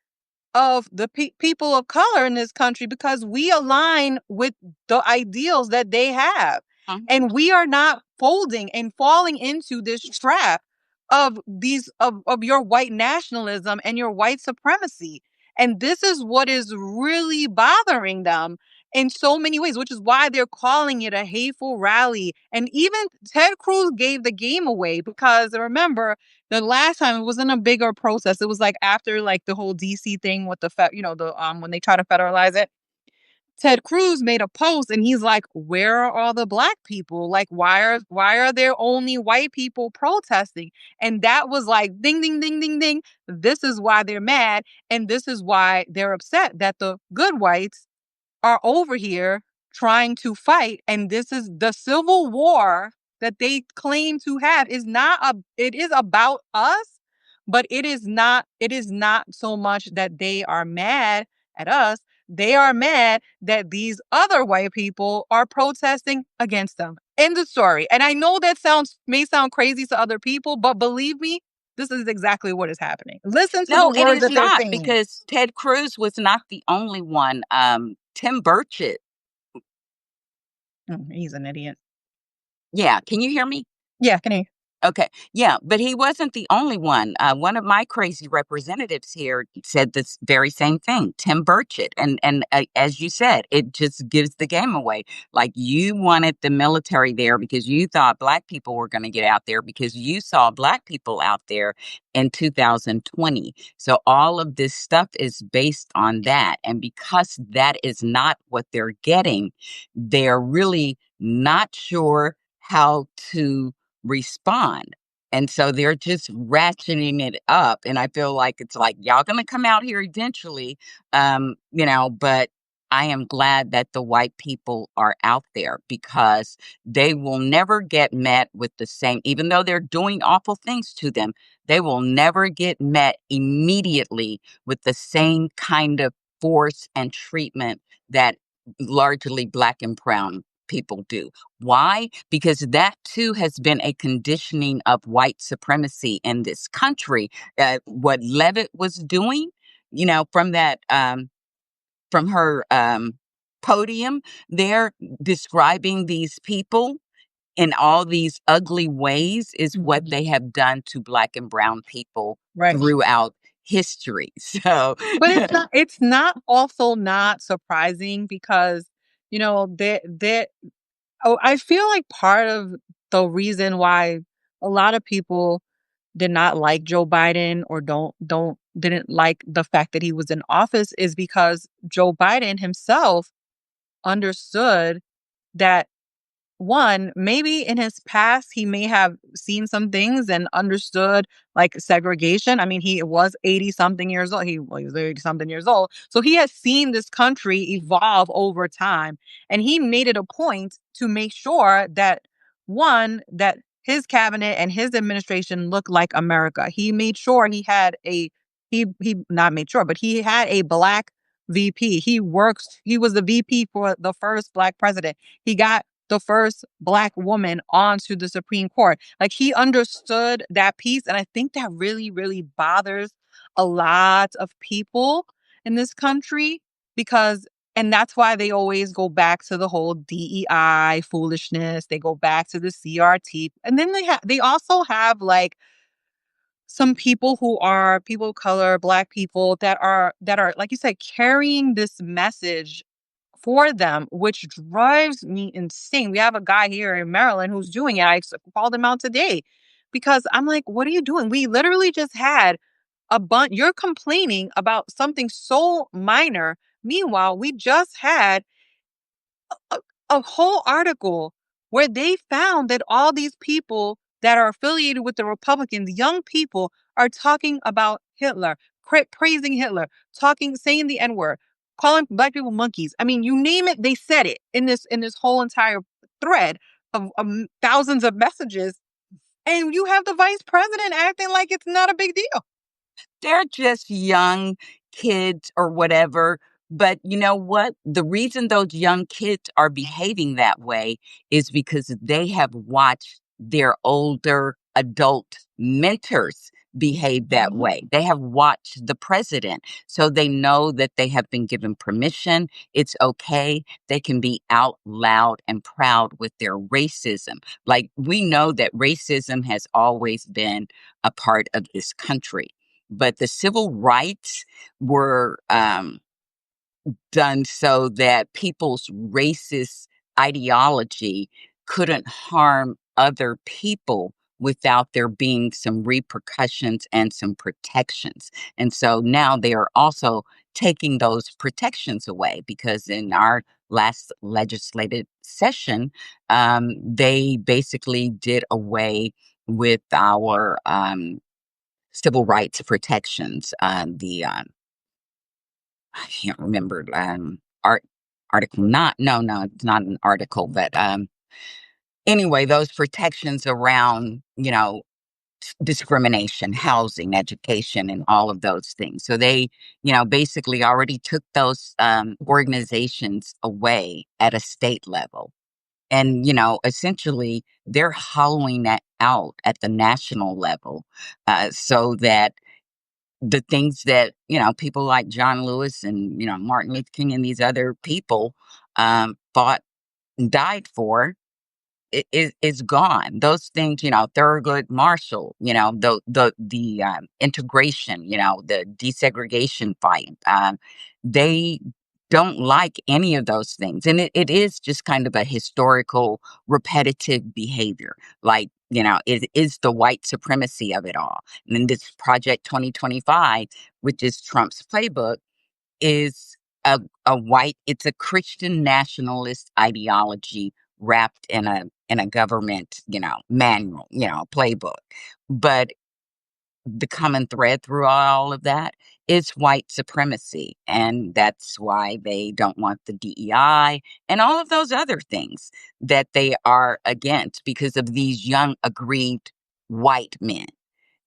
Speaker 2: of the people of color in this country because we align with the ideals that they have.
Speaker 1: Mhm.
Speaker 2: And we are not folding and falling into this trap of your white nationalism and your white supremacy. And this is what is really bothering them. in so many ways, which is why they're calling it a hateful rally. And even Ted Cruz gave the game away because remember, the last time it wasn't a bigger protest. It was like after like the whole DC thing with the the when they try to federalize it. Ted Cruz made a post and he's like, "Where are all the black people? Like, why are there only white people protesting?" And that was like, ding, ding, ding, ding, ding. This is why they're mad, and this is why they're upset that the good whites are over here trying to fight, and this is the civil war that they claim to have is not a it is about us, but it is not so much that they are mad at us. They are mad that these other white people are protesting against them. End of story. And I know that may sound crazy to other people, but believe me, this is exactly what is happening. Listen to the
Speaker 1: No, it
Speaker 2: words
Speaker 1: is
Speaker 2: that they're
Speaker 1: not
Speaker 2: saying.
Speaker 1: because Ted Cruz was not the only one. Tim Burchett.
Speaker 2: He's an idiot.
Speaker 1: Yeah, can you hear me?
Speaker 2: Yeah, can I?
Speaker 1: Okay. Yeah, but he wasn't the only one. One of my crazy representatives here said this very same thing, Tim Burchett. And as you said, it just gives the game away. Like you wanted the military there because you thought black people were going to get out there because you saw black people out there in 2020. So all of this stuff is based on that. And because that is not what they're getting, they're really not sure how to respond. And so they're just ratcheting it up. And I feel like it's like, y'all gonna come out here eventually. But I am glad that the white people are out there because they will never get met with the same, even though they're doing awful things to them, they will never get met immediately with the same kind of force and treatment that largely black and brown people do. Why? Because that too has been a conditioning of white supremacy in this country. What Levitt was doing, from from her podium there, describing these people in all these ugly ways, is what
Speaker 2: Mhm.
Speaker 1: they have done to black and brown people
Speaker 2: Right.
Speaker 1: throughout history. So,
Speaker 2: But it's not also not surprising because, they oh, I feel like part of the reason why a lot of people did not like Joe Biden or didn't like the fact that he was in office is because Joe Biden himself understood that one, maybe in his past, he may have seen some things and understood like segregation. I mean, he was 80 something years old. He was 80 something years old. So he has seen this country evolve over time. And he made it a point to make sure that one, that his cabinet and his administration looked like America. He made sure he not made sure, but he had a black VP. He was the VP for the first black president. He got the first black woman onto the Supreme Court. Like he understood that piece. And I think that really, really bothers a lot of people in this country because, and that's why they always go back to the whole DEI foolishness. They go back to the CRT. And then they also have like some people who are people of color, black people that are, like you said, carrying this message for them, which drives me insane. We have a guy here in Maryland who's doing it. Called him out today because I'm like, what are you doing? We literally just had a bunch. You're complaining about something so minor. Meanwhile, we just had a, a whole article where they found that all these people that are affiliated with the Republicans, young people, are talking about Hitler, praising Hitler, saying the N word, calling black people monkeys. I mean, you name it, they said it in this whole entire thread of thousands of messages. And you have the vice president acting like it's not a big deal.
Speaker 1: they're just young kids or whatever. But you know what? The reason those young kids are behaving that way is because they have watched their older adult mentors behave that
Speaker 2: Mhm.
Speaker 1: way. They have watched the president. So they know that they have been given permission. It's okay. They can be out loud and proud with their racism. Like we know that racism has always been a part of this country, but the civil rights were done so that people's racist ideology couldn't harm other people without there being some repercussions and some protections. And so now they are also taking those protections away because in our last legislative session, they basically did away with our civil rights protections. I can't remember, art article not no, it's not an article, but, anyway, those protections around, discrimination, housing, education, and all of those things. So they, basically already took those, organizations away at a state level. And, essentially, they're hollowing that out at the national level, so that the things that, people like John Lewis and, Martin Luther King and these other people, fought and died for is gone. Those things, Thurgood Marshall, the integration, the desegregation fight, they don't like any of those things. And it is just kind of a historical repetitive behavior. Like, it is the white supremacy of it all. And then this Project 2025, which is Trump's playbook, is a white it's a Christian nationalist ideology wrapped in a government, manual, playbook. But the common thread through all of that is white supremacy. And that's why they don't want the DEI and all of those other things that they are against because of these young, aggrieved white men.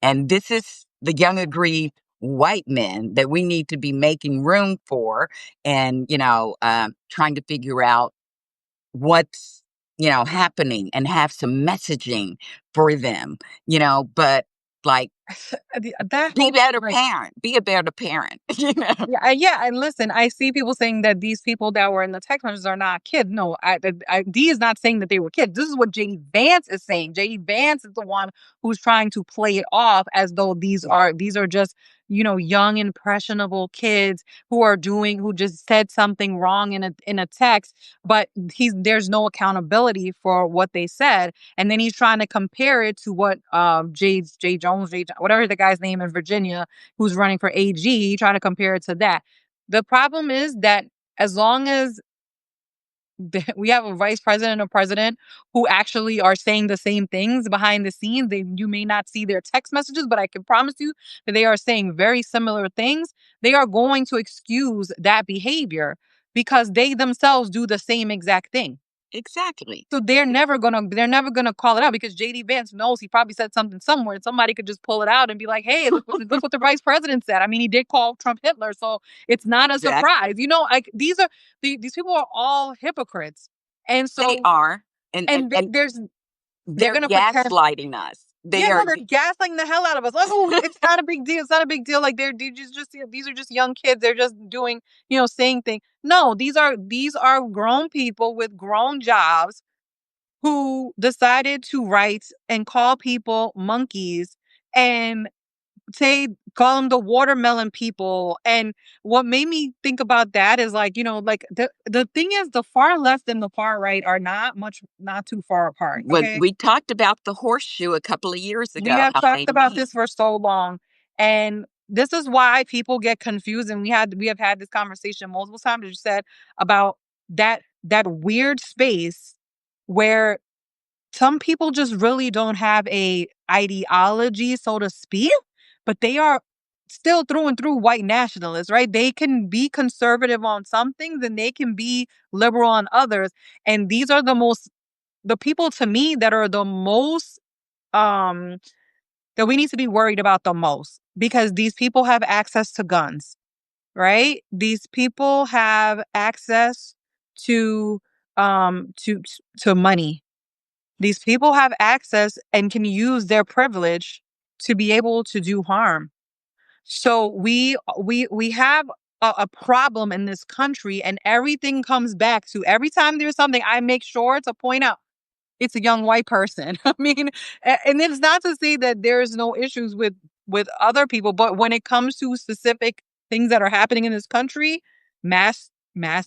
Speaker 1: And this is the young, aggrieved white men that we need to be making room for and, trying to figure out what's, happening and have some messaging for them, but like,
Speaker 2: That
Speaker 1: be
Speaker 2: whole
Speaker 1: better
Speaker 2: like
Speaker 1: parent, be a better parent,
Speaker 2: yeah, yeah, and listen, I see people saying that these people that were in the text messages are not kids. No, D is not saying that they were kids. This is what JD Vance is saying. JD Vance is the one who's trying to play it off as though these are just young impressionable kids who just said something wrong in a text, but there's no accountability for what they said, and then he's trying to compare it to what Jay Jones, whatever the guy's name in Virginia who's running for AG, trying to compare it to that. The problem is that as long as we have a vice president or president who actually are saying the same things behind the scenes, you may not see their text messages, but I can promise you that they are saying very similar things. They are going to excuse that behavior because they themselves do the same exact thing.
Speaker 1: exactly.
Speaker 2: So they're never gonna call it out because JD Vance knows he probably said something somewhere and somebody could just pull it out and be like, "Hey, look what the vice president said." I mean, he did call Trump Hitler, so it's not a
Speaker 1: Exactly.
Speaker 2: surprise. Like these people are all hypocrites, and
Speaker 1: They
Speaker 2: so
Speaker 1: are. And
Speaker 2: and
Speaker 1: and
Speaker 2: they're
Speaker 1: they're
Speaker 2: gonna pretend.
Speaker 1: gaslighting us.
Speaker 2: Yeah,
Speaker 1: They
Speaker 2: no,
Speaker 1: are.
Speaker 2: they're gaslighting the hell out of us. Like, oh, it's not a big deal. It's not a big deal. Like these these are just young kids. They're just doing, saying things. No, these are grown people with grown jobs who decided to write and call people monkeys and call them the watermelon people. And what made me think about that is like, like the thing is the far left and the far right are not too far apart.
Speaker 1: When
Speaker 2: Okay.
Speaker 1: we talked about the horseshoe a couple of years
Speaker 2: We
Speaker 1: ago,
Speaker 2: have
Speaker 1: how they
Speaker 2: talked about
Speaker 1: meet.
Speaker 2: this for so long. And this is why people get confused. And we have had this conversation multiple times, as you said, about that weird space where some people just really don't have a ideology, so to speak, but they are still through and through white nationalists, right? They can be conservative on some things and they can be liberal on others. And these are the people to me that are the most, um, that we need to be worried about the most because these people have access to guns, right? These people have access to, to money. These people have access and can use their privilege to be able to do harm. So we have a problem in this country, and everything comes back to every time there's something, I make sure to point out it's a young white person. I mean, and it's not to say that there's no issues with other people, but when it comes to specific things that are happening in this country, mass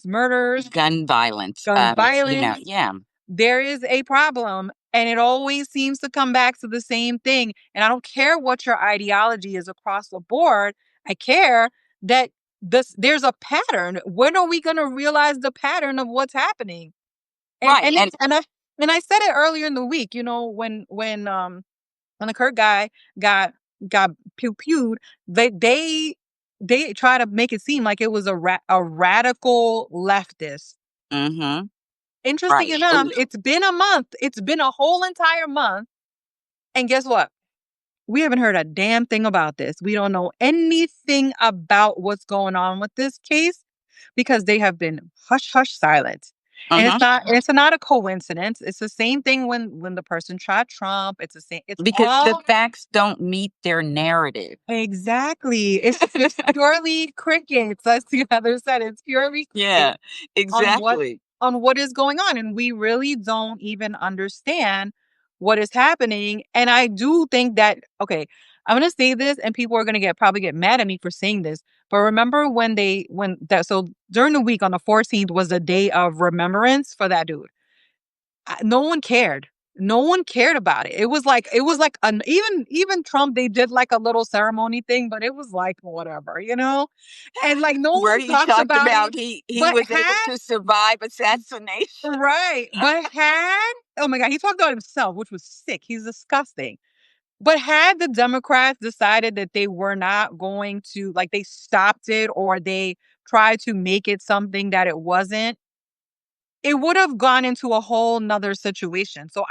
Speaker 2: murders,
Speaker 1: Gun violence,
Speaker 2: gun
Speaker 1: you know,
Speaker 2: violence,
Speaker 1: yeah.
Speaker 2: there is a problem, and it always seems to come back to the same thing. And I don't care what your ideology is across the board. I care that there's a pattern. When are we going to realize the pattern of what's happening? And
Speaker 1: Right,
Speaker 2: and
Speaker 1: and
Speaker 2: it's and I said it earlier in the week, when the Kirk guy got pew pewed, they try to make it seem like it was a radical leftist.
Speaker 1: mhm,
Speaker 2: Interesting
Speaker 1: right,
Speaker 2: enough, it's been a month. It's been a whole entire month, and guess what? We haven't heard a damn thing about this. We don't know anything about what's going on with this case because they have been hush hush silent. And
Speaker 1: mhm,
Speaker 2: it's not a coincidence. It's the same thing when the person tried Trump. It's the same. It's
Speaker 1: because the
Speaker 2: all
Speaker 1: facts don't meet their narrative.
Speaker 2: exactly. It's purely crickets. As the other said, it's purely crickets
Speaker 1: Yeah,
Speaker 2: on
Speaker 1: exactly.
Speaker 2: what is going on, and we really don't even understand what is happening. And I do think that, okay, I'm going to say this and people are going to probably get mad at me for saying this, but remember when that so during the week on the 14th was a day of remembrance for that dude. No one cared. No one cared about it. It was like an even Trump, they did like a little ceremony thing, but it was like whatever, you know? And like no
Speaker 1: Where
Speaker 2: one
Speaker 1: he
Speaker 2: talks
Speaker 1: talked
Speaker 2: about it.
Speaker 1: about he
Speaker 2: But
Speaker 1: was able
Speaker 2: had
Speaker 1: to survive assassination.
Speaker 2: right. But had oh my God, he talked about himself, which was sick. He's disgusting. But had the Democrats decided that they were not going to, like, they stopped it or they tried to make it something that it wasn't, it would have gone into a whole nother situation. So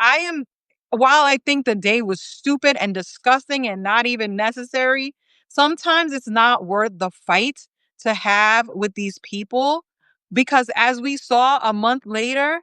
Speaker 2: while I think the day was stupid and disgusting and not even necessary, sometimes it's not worth the fight to have with these people because as we saw a month later,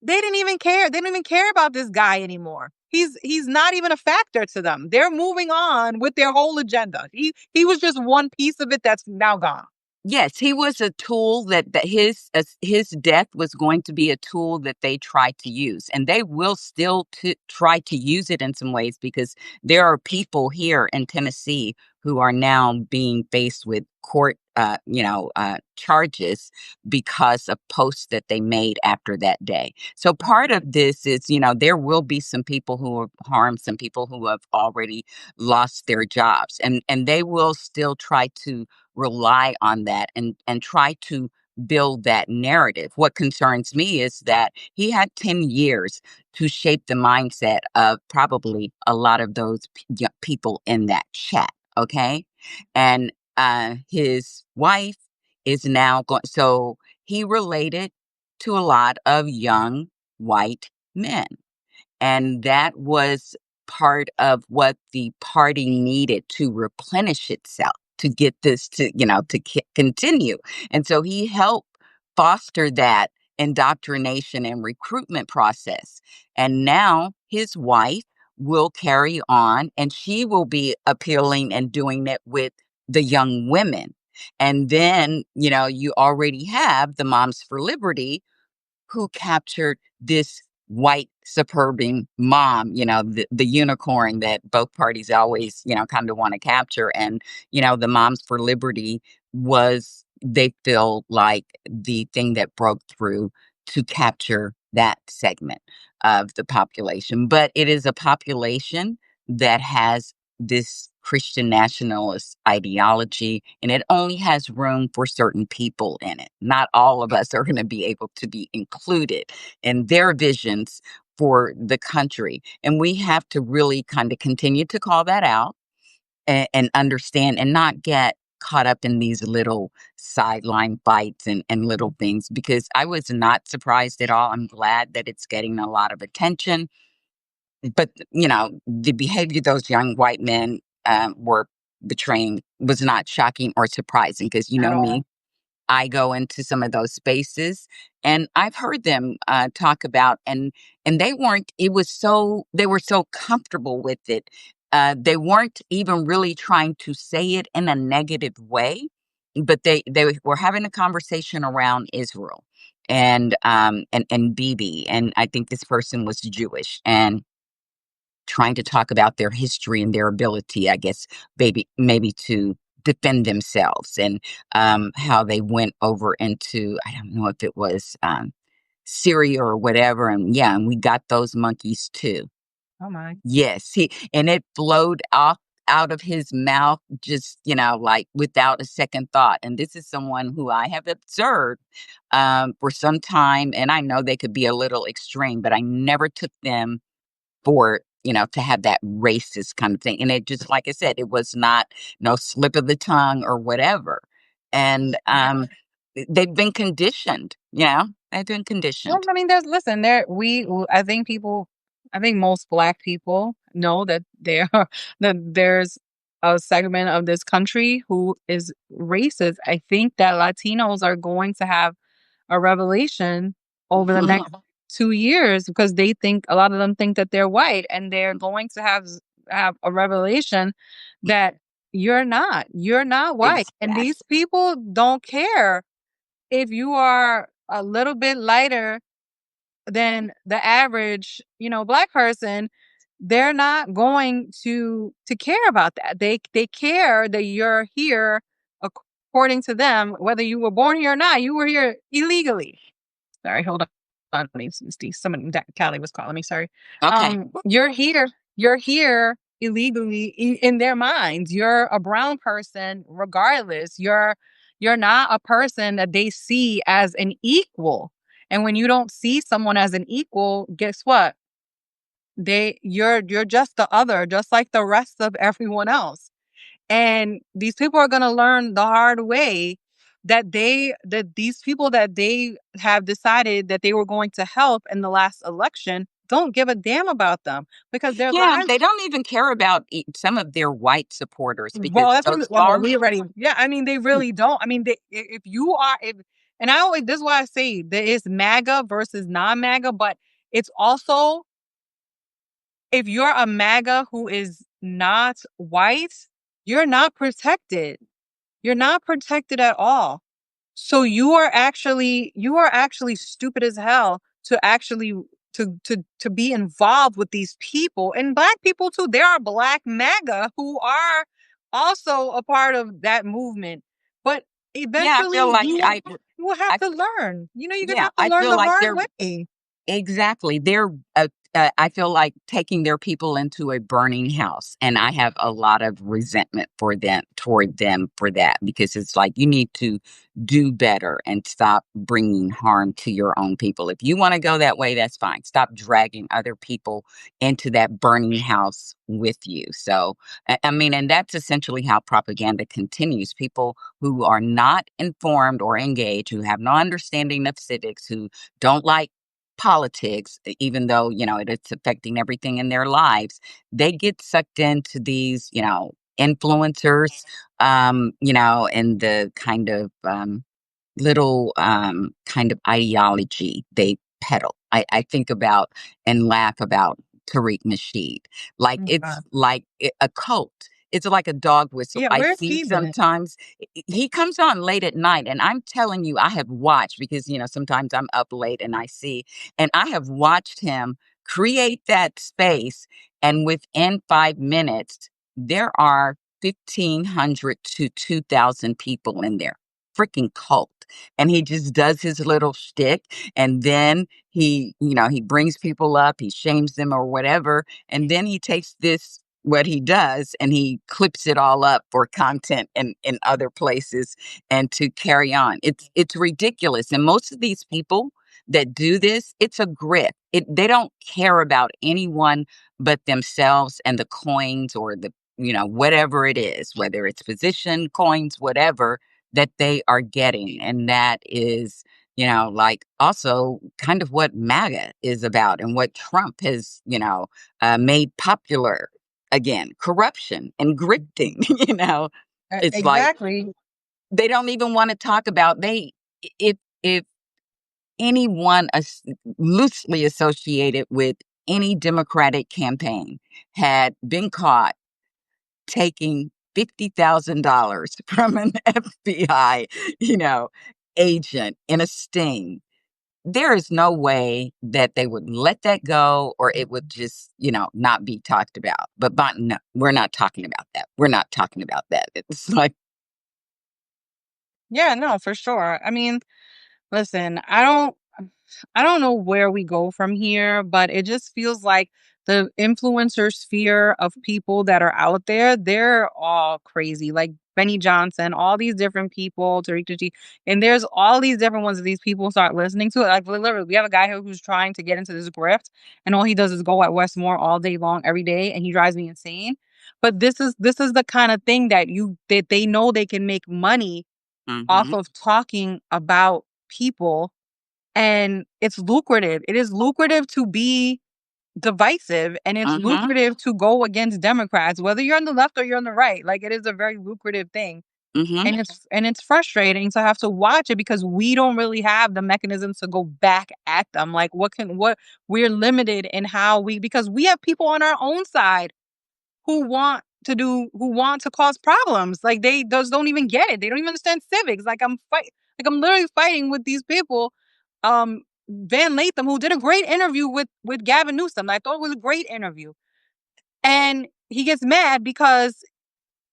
Speaker 2: they didn't even care. They don't even care about this guy anymore. He's not even a factor to them. They're moving on with their whole agenda. He was just one piece of it that's now gone.
Speaker 1: Yes, he was a tool that his death was going to be a tool that they tried to use, and they will still try to use it in some ways because there are people here in Tennessee who are now being faced with court, charges because of posts that they made after that day. So part of this is, there will be some people who are harmed, some people who have already lost their jobs, and they will still try to rely on that and try to build that narrative. What concerns me is that he had 10 years to shape the mindset of probably a lot of those people in that chat, okay? And his wife is now going, so he related to a lot of young white men. And that was part of what the party needed to replenish itself, to get this to continue. And so he helped foster that indoctrination and recruitment process. And now his wife will carry on and she will be appealing and doing it with the young women. And then, you already have the Moms for Liberty who captured this white suburban mom, the unicorn that both parties always, kind of want to capture. And, the Moms for Liberty was, they feel like the thing that broke through to capture that segment of the population. But it is a population that has this Christian nationalist ideology, and it only has room for certain people in it. Not all of us are going to be able to be included in their visions for the country. And we have to really kind of continue to call that out and understand and not get caught up in these little sideline fights and little things because I was not surprised at all. I'm glad that it's getting a lot of attention, but, the behavior those young white men, were betraying was not shocking or surprising because you
Speaker 2: At
Speaker 1: know
Speaker 2: all.
Speaker 1: me, I go into some of those spaces and I've heard them, talk about and they weren't it was so they were so comfortable with it. They weren't even really trying to say it in a negative way, but they were having a conversation around Israel and Bibi, and I think this person was Jewish, and trying to talk about their history and their ability, I guess, maybe to defend themselves, and how they went over into, I don't know if it was Syria or whatever, and yeah, and we got those monkeys too.
Speaker 2: Oh my.
Speaker 1: Yes, he and it flowed off out of his mouth just, like without a second thought. And this is someone who I have observed for some time, and I know they could be a little extreme, but I never took them for, to have that racist kind of thing. And it just, like I said, it was not no slip of the tongue or whatever. And they've been conditioned, they've been
Speaker 2: Well,
Speaker 1: conditioned.
Speaker 2: I mean, there's listen, there I think most Black people know that there are that there's a segment of this country who is racist. I think that Latinos are going to have a revelation over the next 2 years because they think a lot of them think that they're white, and they're going to have a revelation that you're not white, and these
Speaker 1: Exactly.
Speaker 2: people don't care if you are a little bit lighter than the average, Black person. They're not going to care about that. They care that you're here according to them, whether you were born here or not. You were here illegally. Sorry, hold on, please, Steve. Someone, Callie was calling me. Sorry.
Speaker 1: Okay.
Speaker 2: You're here. You're here illegally in their minds. You're a brown person, regardless. You're not a person that they see as an equal. And when you don't see someone as an equal, guess what? You're just the other, just like the rest of everyone else. And these people are going to learn the hard way that these people that they have decided that they were going to help in the last election don't give a damn about them because their
Speaker 1: Yeah,
Speaker 2: lives.
Speaker 1: they don't even care about some of their white supporters
Speaker 2: Well,
Speaker 1: because
Speaker 2: that's what.
Speaker 1: those
Speaker 2: Well,
Speaker 1: farm.
Speaker 2: we already. Yeah, I mean, they really don't. I mean, if you are, if, and I always, this is why I say there is MAGA versus non-MAGA, but it's also, if you're a MAGA who is not white, you're not protected. You're not protected at all. So you are actually stupid as hell to actually to be involved with these people, and Black people too. There are Black MAGA who are also a part of that movement. But
Speaker 1: Yeah, I feel
Speaker 2: eventually
Speaker 1: like
Speaker 2: you will have
Speaker 1: I,
Speaker 2: to learn. You're gonna
Speaker 1: yeah,
Speaker 2: have to
Speaker 1: I
Speaker 2: learn
Speaker 1: feel
Speaker 2: the
Speaker 1: like
Speaker 2: hard
Speaker 1: they're
Speaker 2: way.
Speaker 1: exactly. I feel like taking their people into a burning house, and I have a lot of resentment for them, toward them for that, because it's like you need to do better and stop bringing harm to your own people. If you want to go that way, that's fine. Stop dragging other people into that burning house with you. So, I mean, and that's essentially how propaganda continues. People who are not informed or engaged, who have no understanding of civics, who don't like politics, even though, it's affecting everything in their lives, they get sucked into these, influencers, and the kind of little kind of ideology they peddle. I think about and laugh about Tariq Nasheed. Like
Speaker 2: Oh,
Speaker 1: it's
Speaker 2: God.
Speaker 1: like a cult. It's like a dog whistle.
Speaker 2: Yeah,
Speaker 1: I
Speaker 2: where's
Speaker 1: see
Speaker 2: he been?
Speaker 1: sometimes he comes on late at night, and I'm telling you, I have watched because sometimes I'm up late and I see, and I have watched him create that space, and within 5 minutes, there are 1,500 to 2,000 people in there. Freaking cult. And he just does his little shtick, and then he brings people up, he shames them or whatever, and then he takes this what he does and he clips it all up for content in other places and to carry on. It's ridiculous. And most of these people that do this, it's a grip. They don't care about anyone but themselves and the coins or the whatever it is, whether it's position, coins, whatever that they are getting. And that is, like also kind of what MAGA is about and what Trump has, made popular again, corruption and grifting. It's like
Speaker 2: Exactly.
Speaker 1: they don't even want to talk about if anyone loosely associated with any Democratic campaign had been caught taking $50,000 from an FBI, you know, agent in a sting. There is no way that they would let that go or it would just, not be talked about. But no, we're not talking about that. We're not talking about that. It's like
Speaker 2: Yeah, no, for sure. I mean, listen, I don't know where we go from here, but it just feels like the influencer sphere of people that are out there, they're all crazy. Like Benny Johnson, all these different people, Tariq Nasheed, and there's all these different ones that these people start listening to. Like literally, we have a guy here who's trying to get into this grift, and all he does is go at Westmore all day long, every day, and he drives me insane. But this is the kind of thing that they know they can make money off
Speaker 1: Mhm,
Speaker 2: of talking about people, and it's lucrative. It is lucrative to be divisive, and it's
Speaker 1: mhm,
Speaker 2: lucrative to go against Democrats, whether you're on the left or you're on the right. Like, it is a very lucrative thing.
Speaker 1: mhm,
Speaker 2: And it's frustrating to have to watch it because we don't really have the mechanisms to go back at them. Like, what we're limited in how we, because we have people on our own side who want to cause problems. Like, they just don't even get it. They don't even understand civics. Like, I'm literally fighting with these people. Van Latham, who did a great interview with Gavin Newsom. I thought it was a great interview. And he gets mad because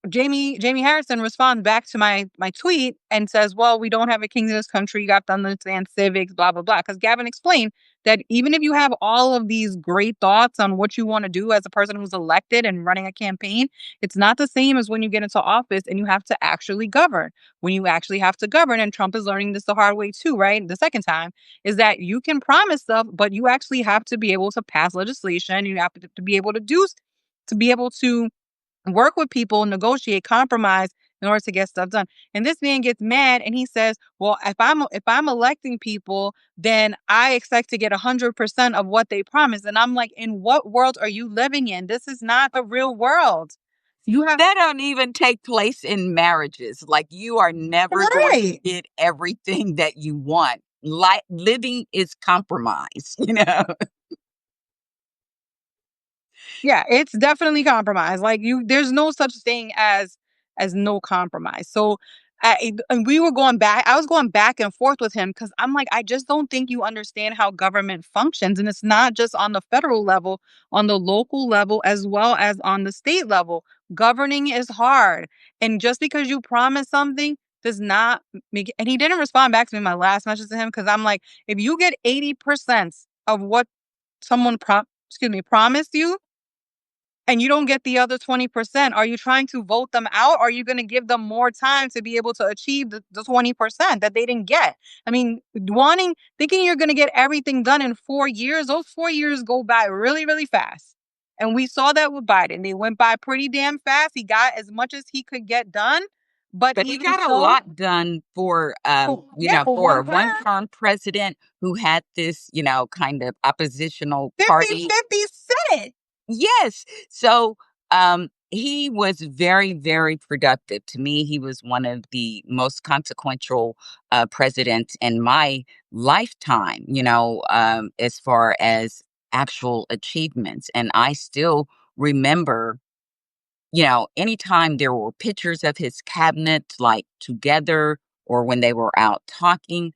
Speaker 2: Jamie Harrison responds back to my tweet and says, "Well, we don't have a king in this country. You got to understand civics, blah blah blah." Because Gavin explained that even if you have all of these great thoughts on what you want to do as a person who's elected and running a campaign, it's not the same as when you get into office and you have to actually govern. When you actually have to govern, and Trump is learning this the hard way too, right? The second time is that you can promise stuff, but you actually have to be able to pass legislation. You have to be able to to be able to work with people, negotiate, compromise in order to get stuff done. And this man gets mad and he says, "Well, if I'm electing people, then I expect to get 100% of what they promise." And I'm like, "In what world are you living in? This is not the real world. You have
Speaker 1: that don't even take place in marriages, like, you are never going to
Speaker 2: right."
Speaker 1: get everything that you want. Like, living is compromise, you know?
Speaker 2: Yeah, it's definitely compromise. Like, there's no such thing as no compromise. So, and we were going back. I was going back and forth with him because I'm like, I just don't think you understand how government functions, and it's not just on the federal level, on the local level as well as on the state level. Governing is hard, and just because you promise something does not make. And he didn't respond back to me in my last message to him because I'm like, if you get 80% of what someone promised you and you don't get the other 20%, are you trying to vote them out? Or are you going to give them more time to be able to achieve the 20% that they didn't get? I mean, thinking you're going to get everything done in 4 years, those 4 years go by really, really fast. And we saw that with Biden. They went by pretty damn fast. He got as much as he could get done. But
Speaker 1: But he
Speaker 2: even
Speaker 1: got a
Speaker 2: so,
Speaker 1: lot done for,
Speaker 2: yeah, for
Speaker 1: for
Speaker 2: one
Speaker 1: a
Speaker 2: term,
Speaker 1: one-term president who had this, kind of oppositional
Speaker 2: 50
Speaker 1: party.
Speaker 2: 50 Senate.
Speaker 1: Yes. So, he was very, very productive. To me, he was one of the most consequential presidents in my lifetime, as far as actual achievements. And I still remember, anytime there were pictures of his cabinet, like together or when they were out talking,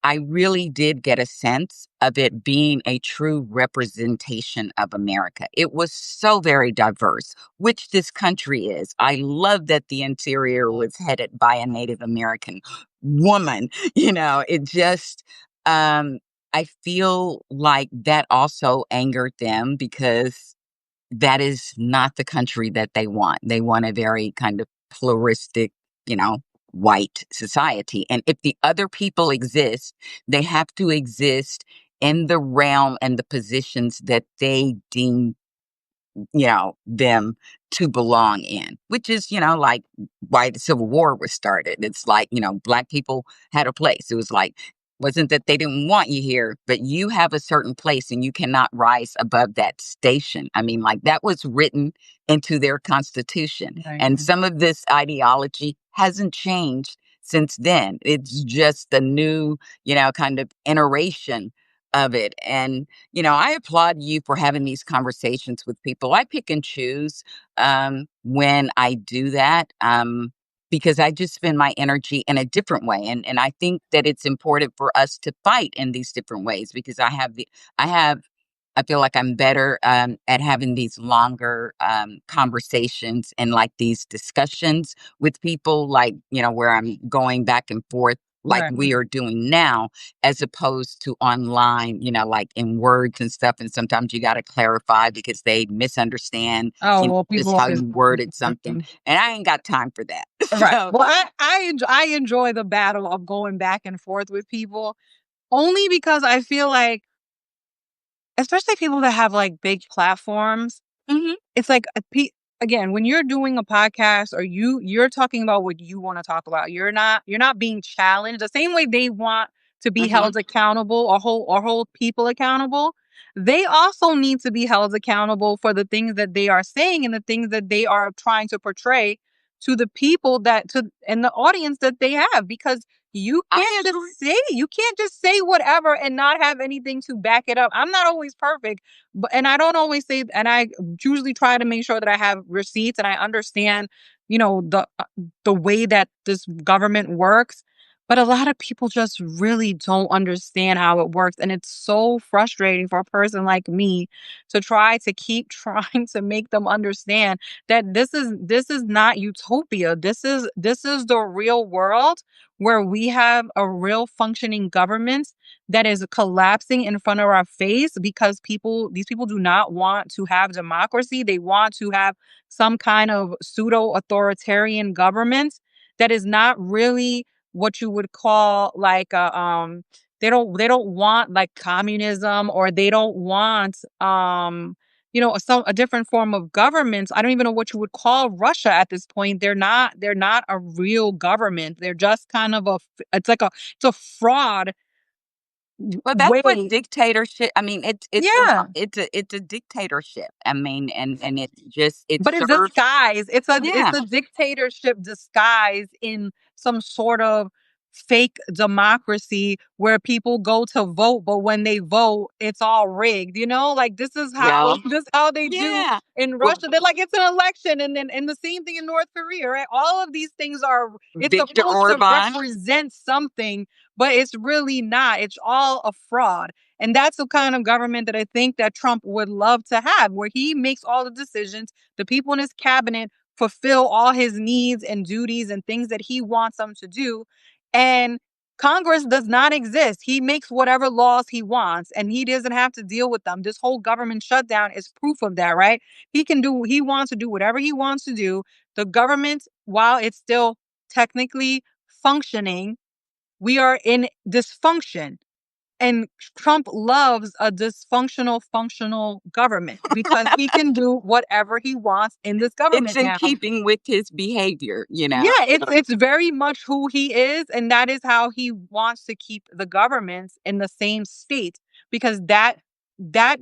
Speaker 1: I really did get a sense of it being a true representation of America. It was so very diverse, which this country is. I love that the interior was headed by a Native American woman. It just, um, I feel like that also angered them because that is not the country that they want. They want a very kind of pluralistic, you know, white society. And if the other people exist, they have to exist in the realm and the positions that they deem, them to belong in, which is, like why the Civil War was started. It's like, Black people had a place. It was like, wasn't that they didn't want you here, but you have a certain place and you cannot rise above that station. I mean, like that was written into their constitution.
Speaker 2: Right.
Speaker 1: And some of this ideology hasn't changed since then. It's just a new, kind of iteration of it. And I applaud you for having these conversations with people. I pick and choose when I do that because I just spend my energy in a different way, and I think that it's important for us to fight in these different ways because I have I feel like I'm better at having these longer conversations and like these discussions with people, like, where I'm going back and forth like
Speaker 2: Right.
Speaker 1: we are doing now, as opposed to online, like in words and stuff. And sometimes you got to clarify because they misunderstand,
Speaker 2: Oh, well,
Speaker 1: just
Speaker 2: people
Speaker 1: how
Speaker 2: always
Speaker 1: you worded something. And I ain't got time for that.
Speaker 2: right.
Speaker 1: So,
Speaker 2: Well, I enjoy the battle of going back and forth with people only because I feel like, especially people that have, like, big platforms,
Speaker 1: mhm,
Speaker 2: it's like again, when you're doing a podcast or you're talking about what you wanna talk about, you're not being challenged the same way they want to be
Speaker 1: mhm.
Speaker 2: held accountable or hold people accountable. They also need to be held accountable for the things that they are saying and the things that they are trying to portray to the people that to and the audience that they have, because
Speaker 1: I agree.
Speaker 2: you can't just say whatever and not have anything to back it up. I'm not always perfect, but and I don't always say, and I usually try to make sure that I have receipts and I understand, the way that this government works. But a lot of people just really don't understand how it works, and it's so frustrating for a person like me to try to keep trying to make them understand that this is not utopia. This is the real world where we have a real functioning government that is collapsing in front of our face because these people do not want to have democracy. They want to have some kind of pseudo authoritarian government that is not really what you would call like a they don't want like communism, or they don't want a different form of government. I don't even know what you would call Russia at this point. They're not a real government. They're just kind of it's a fraud
Speaker 1: Well, that's what
Speaker 2: way.
Speaker 1: dictatorship. I mean,
Speaker 2: Yeah.
Speaker 1: it's a dictatorship. I mean, and it
Speaker 2: But it's
Speaker 1: serves.
Speaker 2: disguised. It's
Speaker 1: Yeah,
Speaker 2: a dictatorship disguised in some sort of fake democracy where people go to vote, but when they vote, it's all rigged. Like this is how
Speaker 1: yeah,
Speaker 2: this is how they do
Speaker 1: yeah.
Speaker 2: in
Speaker 1: Well,
Speaker 2: Russia. They're like it's an election, and the same thing in North Korea, right? All of these things are it's
Speaker 1: Victor
Speaker 2: supposed to
Speaker 1: Orban.
Speaker 2: represent something, but it's really not. It's all a fraud. And that's the kind of government that I think that Trump would love to have, where he makes all the decisions, the people in his cabinet fulfill all his needs and duties and things that he wants them to do. And Congress does not exist. He makes whatever laws he wants and he doesn't have to deal with them. This whole government shutdown is proof of that, right? He wants to do whatever he wants to do. The government, while it's still technically functioning, we are in dysfunction. And Trump loves a dysfunctional, functional government because he can do whatever he wants in this
Speaker 1: It's
Speaker 2: government
Speaker 1: in
Speaker 2: now.
Speaker 1: keeping with his behavior.
Speaker 2: Yeah, it's very much who he is, and that is how he wants to keep the governments in the same state, because that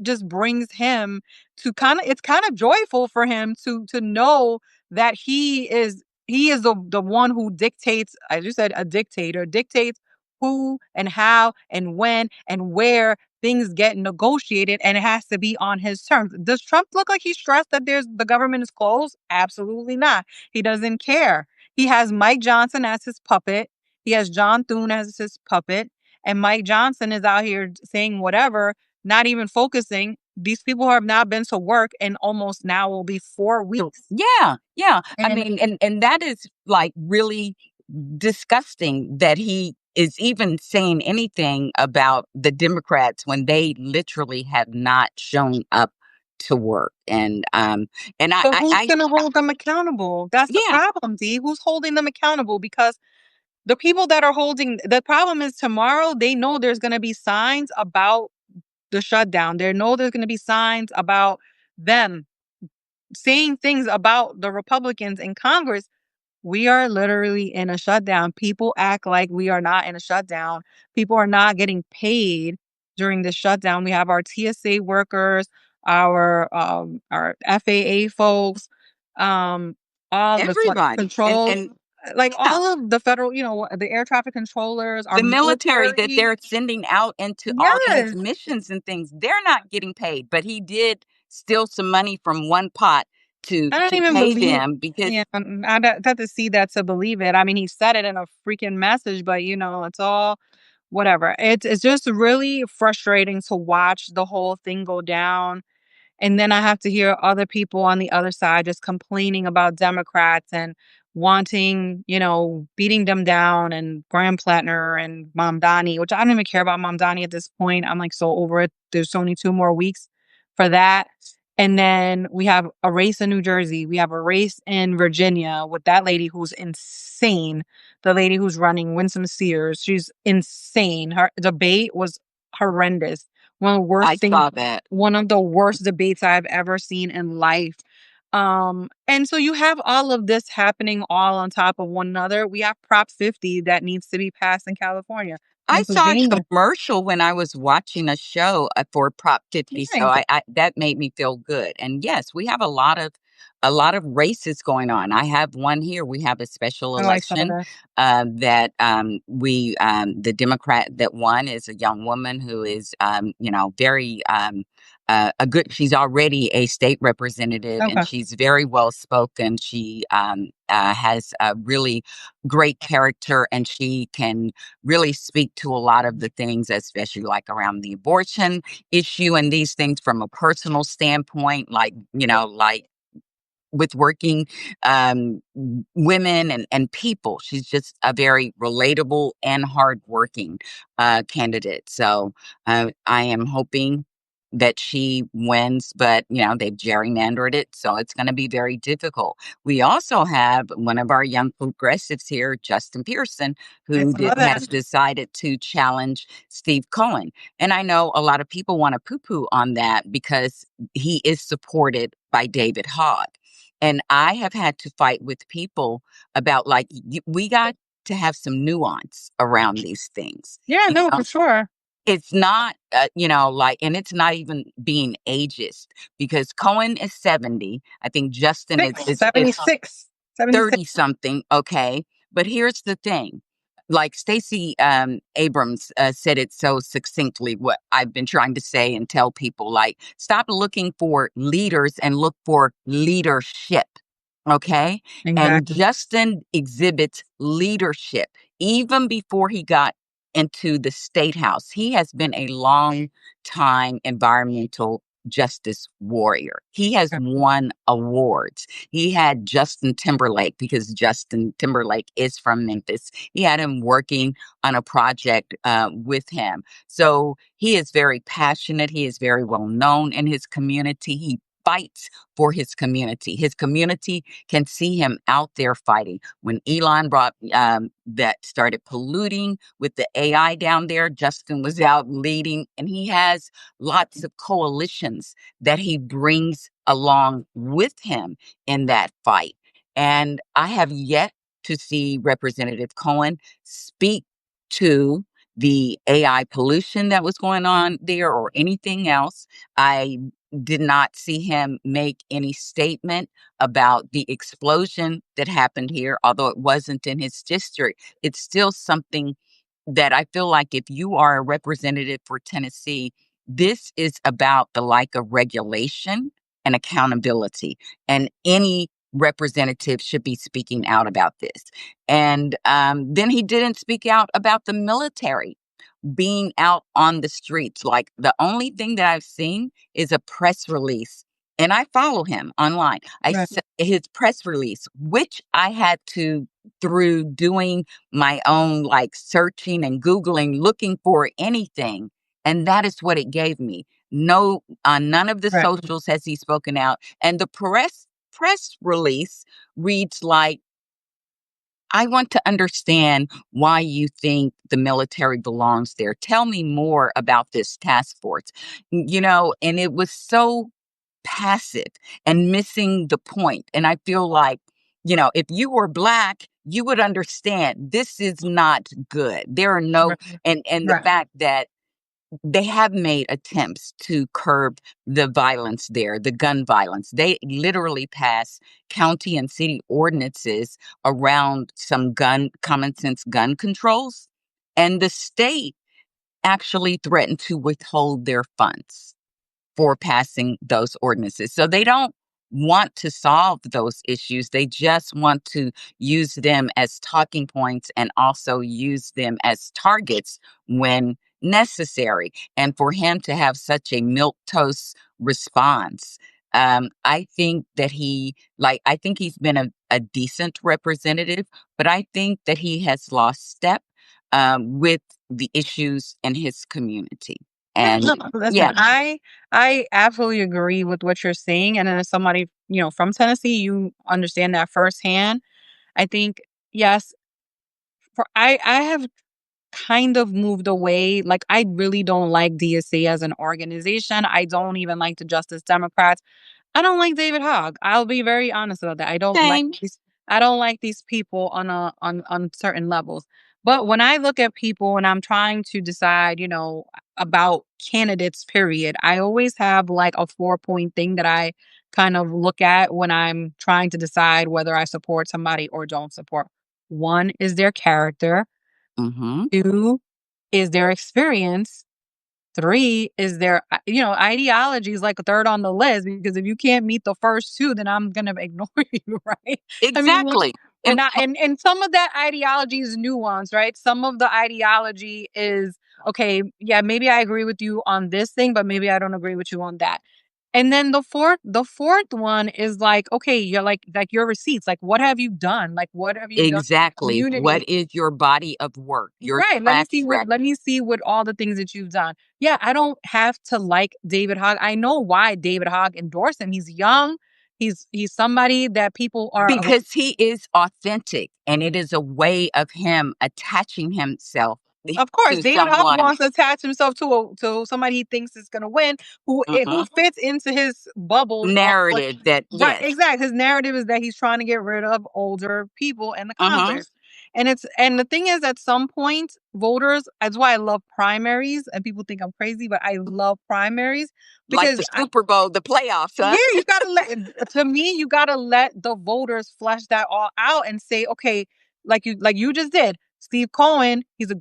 Speaker 2: just brings him to it's kind of joyful for him to know that he is the one who dictates, as you said, a dictator dictates who and how and when and where things get negotiated, and it has to be on his terms. Does Trump look like he's stressed that the government is closed? Absolutely not. He doesn't care. He has Mike Johnson as his puppet. He has John Thune as his puppet. And Mike Johnson is out here saying whatever, not even focusing. These people have not been to work in almost now will be 4 weeks.
Speaker 1: Yeah, yeah. I
Speaker 2: And
Speaker 1: mean, and that is like really disgusting that he is even saying anything about the Democrats when they literally have not shown up to work. And
Speaker 2: so who's going to hold them accountable? That's the
Speaker 1: yeah,
Speaker 2: problem, D. Who's holding them accountable? Because the people that are holding the problem is tomorrow, they know there's going to be signs about the shutdown. They know there's going to be signs about them saying things about the Republicans in Congress. We are literally in a shutdown. People act like we are not in a shutdown. People are not getting paid during the shutdown. We have our TSA workers, our FAA folks, all the flight
Speaker 1: everybody.
Speaker 2: control,
Speaker 1: And
Speaker 2: like
Speaker 1: yeah,
Speaker 2: all of the federal, the air traffic controllers, our
Speaker 1: the military that
Speaker 2: military.
Speaker 1: they're sending out into all these
Speaker 2: Yes.
Speaker 1: missions and things, they're not getting paid. But he did steal some money from one pot to
Speaker 2: I don't
Speaker 1: to
Speaker 2: even
Speaker 1: pay
Speaker 2: believe.
Speaker 1: them because
Speaker 2: Yeah, I'd have to see that to believe it. I mean, he said it in a freaking message, but it's all. whatever. It's just really frustrating to watch the whole thing go down, and then I have to hear other people on the other side just complaining about Democrats and wanting, beating them down and Graham Plattner and Mamdani, which I don't even care about Mamdani at this point. I'm like so over it. There's only 2 more weeks for that. And then we have a race in New Jersey. We have a race in Virginia with that lady who's insane. The lady who's running, Winsome Sears, she's insane. Her debate was horrendous. One of the
Speaker 1: I
Speaker 2: worst things
Speaker 1: saw that.
Speaker 2: one of the worst debates I've ever seen in life. And so you have all of this happening all on top of one another. We have Prop 50 that needs to be passed in California,
Speaker 1: I saw a
Speaker 2: Pennsylvania.
Speaker 1: commercial when I was watching a show, for Prop 50, so
Speaker 2: Nice.
Speaker 1: I that made me feel good, and yes, we have a lot of races going on. I have one here. We have a special
Speaker 2: Oh, I saw
Speaker 1: election,
Speaker 2: that.
Speaker 1: that, the Democrat that won is a young woman who is, very, a good she's already a state representative, and
Speaker 2: Okay.
Speaker 1: she's very well spoken. She, has a really great character, and she can really speak to a lot of the things, especially like around the abortion issue and these things from a personal standpoint, like, like with working, women and people. She's just a very relatable and hardworking, candidate. So, I am hoping that she wins, but they've gerrymandered it, so it's going to be very difficult. We also have one of our young progressives here, Justin Pearson,
Speaker 2: I
Speaker 1: who
Speaker 2: saw that.
Speaker 1: has decided to challenge Steve Cohen. And I know a lot of people want to poo poo on that because he is supported by David Hogg. And I have had to fight with people about, like, we got to have some nuance around these things.
Speaker 2: Yeah,
Speaker 1: You
Speaker 2: no,
Speaker 1: know,
Speaker 2: for sure.
Speaker 1: it's not, like, and it's not even being ageist because Cohen is 70. I think Justin
Speaker 2: Six,
Speaker 1: is
Speaker 2: 76. 76.
Speaker 1: 30 something, okay? But here's the thing. Like Stacey, Abrams, said it so succinctly, what I've been trying to say and tell people, like, stop looking for leaders and look for leadership, okay? And
Speaker 2: Exactly.
Speaker 1: Justin exhibits leadership even before he got into the state house. He has been a long time environmental justice warrior. He has
Speaker 2: Yeah.
Speaker 1: won awards. He had Justin Timberlake, because Justin Timberlake is from Memphis. He had him working on a project, with him. So he is very passionate. He is very well known in his community. He fights for his community. His community can see him out there fighting. When Elon brought, that started polluting with the AI down there, Justin was out leading, and he has lots of coalitions that he brings along with him in that fight. And I have yet to see Representative Cohen speak to the AI pollution that was going on there or anything else. I did not see him make any statement about the explosion that happened here, although it wasn't in his district. It's still something that I feel like if you are a representative for Tennessee, this is about the like of regulation and accountability. And any representative should be speaking out about this. And, then he didn't speak out about the military being out on the streets. Like, the only thing that I've seen is a press release, and I follow him online.
Speaker 2: Right.
Speaker 1: His press release, which I had to, through doing my own like searching and googling, looking for anything, and that is what it gave me. No, on none of the
Speaker 2: Right.
Speaker 1: socials has he spoken out, and the press release reads like, I want to understand why you think the military belongs there. Tell me more about this task force. And it was so passive and missing the point. And I feel like, if you were Black, you would understand this is not good. There are no,
Speaker 2: Right.
Speaker 1: and the
Speaker 2: Right.
Speaker 1: fact that they have made attempts to curb the violence there, the gun violence. They literally pass county and city ordinances around some common sense gun controls. And the state actually threatened to withhold their funds for passing those ordinances. So they don't want to solve those issues. They just want to use them as talking points and also use them as targets when necessary. And for him to have such a milquetoast response, I think that I think he's been a decent representative, but I think that he has lost step with the issues in his community.
Speaker 2: Yeah,
Speaker 1: And
Speaker 2: no, listen,
Speaker 1: yeah,
Speaker 2: I absolutely agree with what you're saying, and then as somebody, from Tennessee, you understand that firsthand. I think, yes, for I have kind of moved away. Like, I really don't like DSA as an organization. I don't even like the Justice Democrats. I don't like David Hogg. I'll be very honest about that.
Speaker 1: same.
Speaker 2: I don't like these people on certain levels. But when I look at people and I'm trying to decide, about candidates, period, I always have like a 4-point thing that I kind of look at when I'm trying to decide whether I support somebody or don't support. One is their character.
Speaker 1: Hmm.
Speaker 2: 2 is their experience. 3 is their, ideology is like a 3rd on the list, because if you can't meet the first 2, then I'm gonna ignore you, right? I mean,
Speaker 1: Exactly.
Speaker 2: and I and some of that ideology is nuanced, right? Some of the ideology is, okay, yeah, maybe I agree with you on this thing, but maybe I don't agree with you on that. And then the fourth one is like, okay, you're like your receipts. Like, what have you done? Like, what have you done in the
Speaker 1: Exactly.
Speaker 2: community?
Speaker 1: What is your body of work, your
Speaker 2: Right.
Speaker 1: track
Speaker 2: Let
Speaker 1: record?
Speaker 2: me see what all the things that you've done. Yeah, I don't have to like David Hogg. I know why David Hogg endorsed him. He's young. He's somebody that people are.
Speaker 1: Because he is authentic, and it is a way of him attaching himself
Speaker 2: Of course,
Speaker 1: to
Speaker 2: David Hogg
Speaker 1: someone.
Speaker 2: wants to attach himself to somebody he thinks is going to win, who
Speaker 1: Mhm.
Speaker 2: fits into his bubble.
Speaker 1: Narrative that,
Speaker 2: Right,
Speaker 1: yes.
Speaker 2: exactly. His narrative is that he's trying to get rid of older people in the
Speaker 1: Mhm.
Speaker 2: Congress. And the thing is, at some point, voters, that's why I love primaries, and people think I'm crazy, but I love primaries
Speaker 1: Like
Speaker 2: because
Speaker 1: the Super Bowl, the playoffs,
Speaker 2: yeah,
Speaker 1: huh?
Speaker 2: you gotta to me, you gotta let the voters flesh that all out and say, okay, like you just did. Steve Cohen, he's a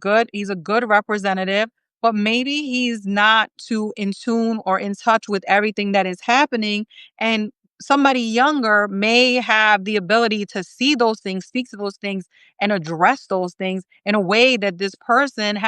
Speaker 2: good representative, but maybe he's not too in tune or in touch with everything that is happening. And somebody younger may have the ability to see those things, speak to those things, and address those things in a way that this person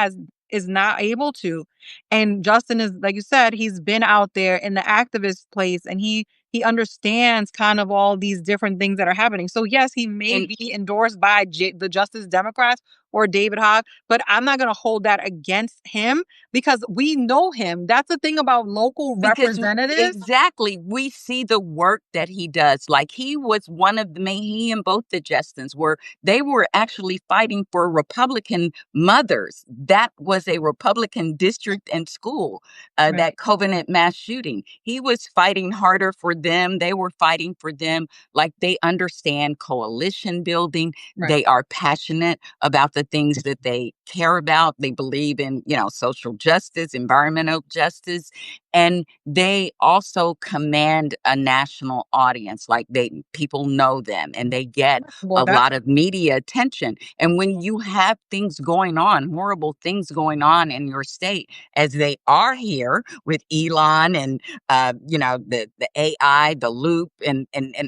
Speaker 2: is not able to. And Justin is, like you said, he's been out there in the activist place, and he understands kind of all these different things that are happening. So yes, he may
Speaker 1: And
Speaker 2: be endorsed by the Justice Democrats or David Hogg, but I'm not going to hold that against him because we know him. That's the thing about local
Speaker 1: because
Speaker 2: representatives.
Speaker 1: exactly, we see the work that he does. Like, he was one of the main, he and both the Justins they were actually fighting for Republican mothers. That was a Republican district and school,
Speaker 2: Right,
Speaker 1: that Covenant mass shooting. He was fighting harder for them. They were fighting for them. Like, they understand coalition building.
Speaker 2: right.
Speaker 1: They are passionate about the things that they care about. They believe in, social justice, environmental justice, and they also command a national audience. Like, people know them, and they get
Speaker 2: Well,
Speaker 1: a
Speaker 2: that's
Speaker 1: lot of media attention. And when you have things going on, horrible things going on in your state, as they are here with Elon and the AI, the loop, and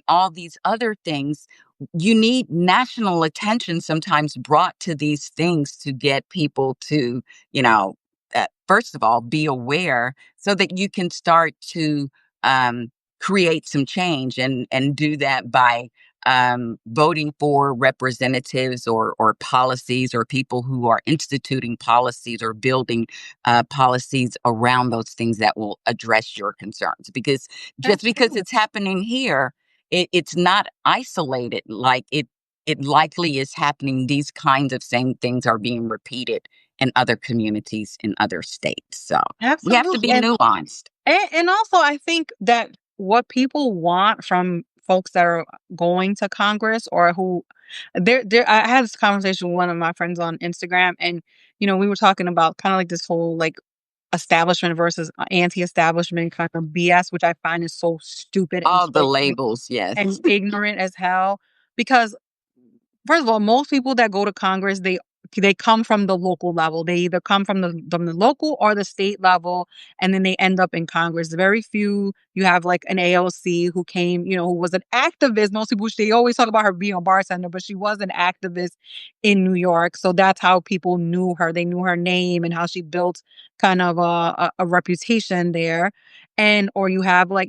Speaker 1: all these other things, you need national attention sometimes brought to these things to get people to, first of all, be aware so that you can start to um, create some change, and do that by voting for representatives or policies, or people who are instituting policies or building policies around those things that will address your concerns. Because just because
Speaker 2: absolutely.
Speaker 1: it's happening here, it's not isolated. Like, it likely is happening. These kinds of same things are being repeated in other communities in other states. So we have to
Speaker 2: Absolutely.
Speaker 1: be nuanced.
Speaker 2: And also, I think that what people want from folks that are going to Congress, or who there I had this conversation with one of my friends on Instagram, and we were talking about kind of like this whole like establishment versus anti-establishment kind of BS, which I find is so stupid and
Speaker 1: All the
Speaker 2: so
Speaker 1: labels, yes.
Speaker 2: and ignorant as hell. Because first of all, most people that go to Congress, they come from the local level. They either come from the local or the state level, and then they end up in Congress. Very few. You have like an AOC who came, who was an activist. Most people, they always talk about her being a bartender, but she was an activist in New York. So that's how people knew her. They knew her name and how she built kind of a reputation there. And or you have like,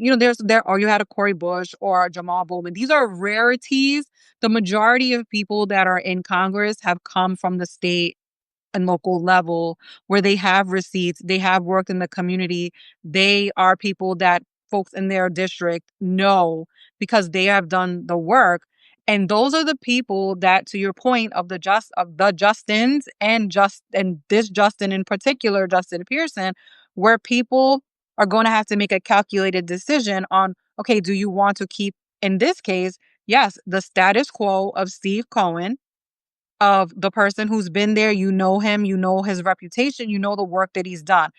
Speaker 2: or you had a Cory Bush or a Jamal Bowman. These are rarities. The majority of people that are in Congress have come from the state and local level where they have receipts, they have worked in the community. They are people that folks in their district know because they have done the work. And those are the people that, to your point of the Justins and this Justin in particular, Justin Pearson, where people are going to have to make a calculated decision on, okay, do you want to keep, in this case, yes, the status quo of Steve Cohen, of the person who's been there, you know him, you know his reputation, you know the work that he's done.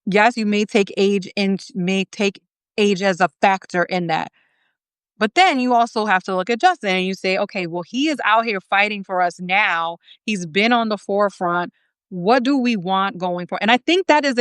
Speaker 2: Yes, you may take age as a factor in that. But then you also have to look at Justin and you say, okay, well, he is out here fighting for us now. He's been on the forefront. What do we want going for? And I think that is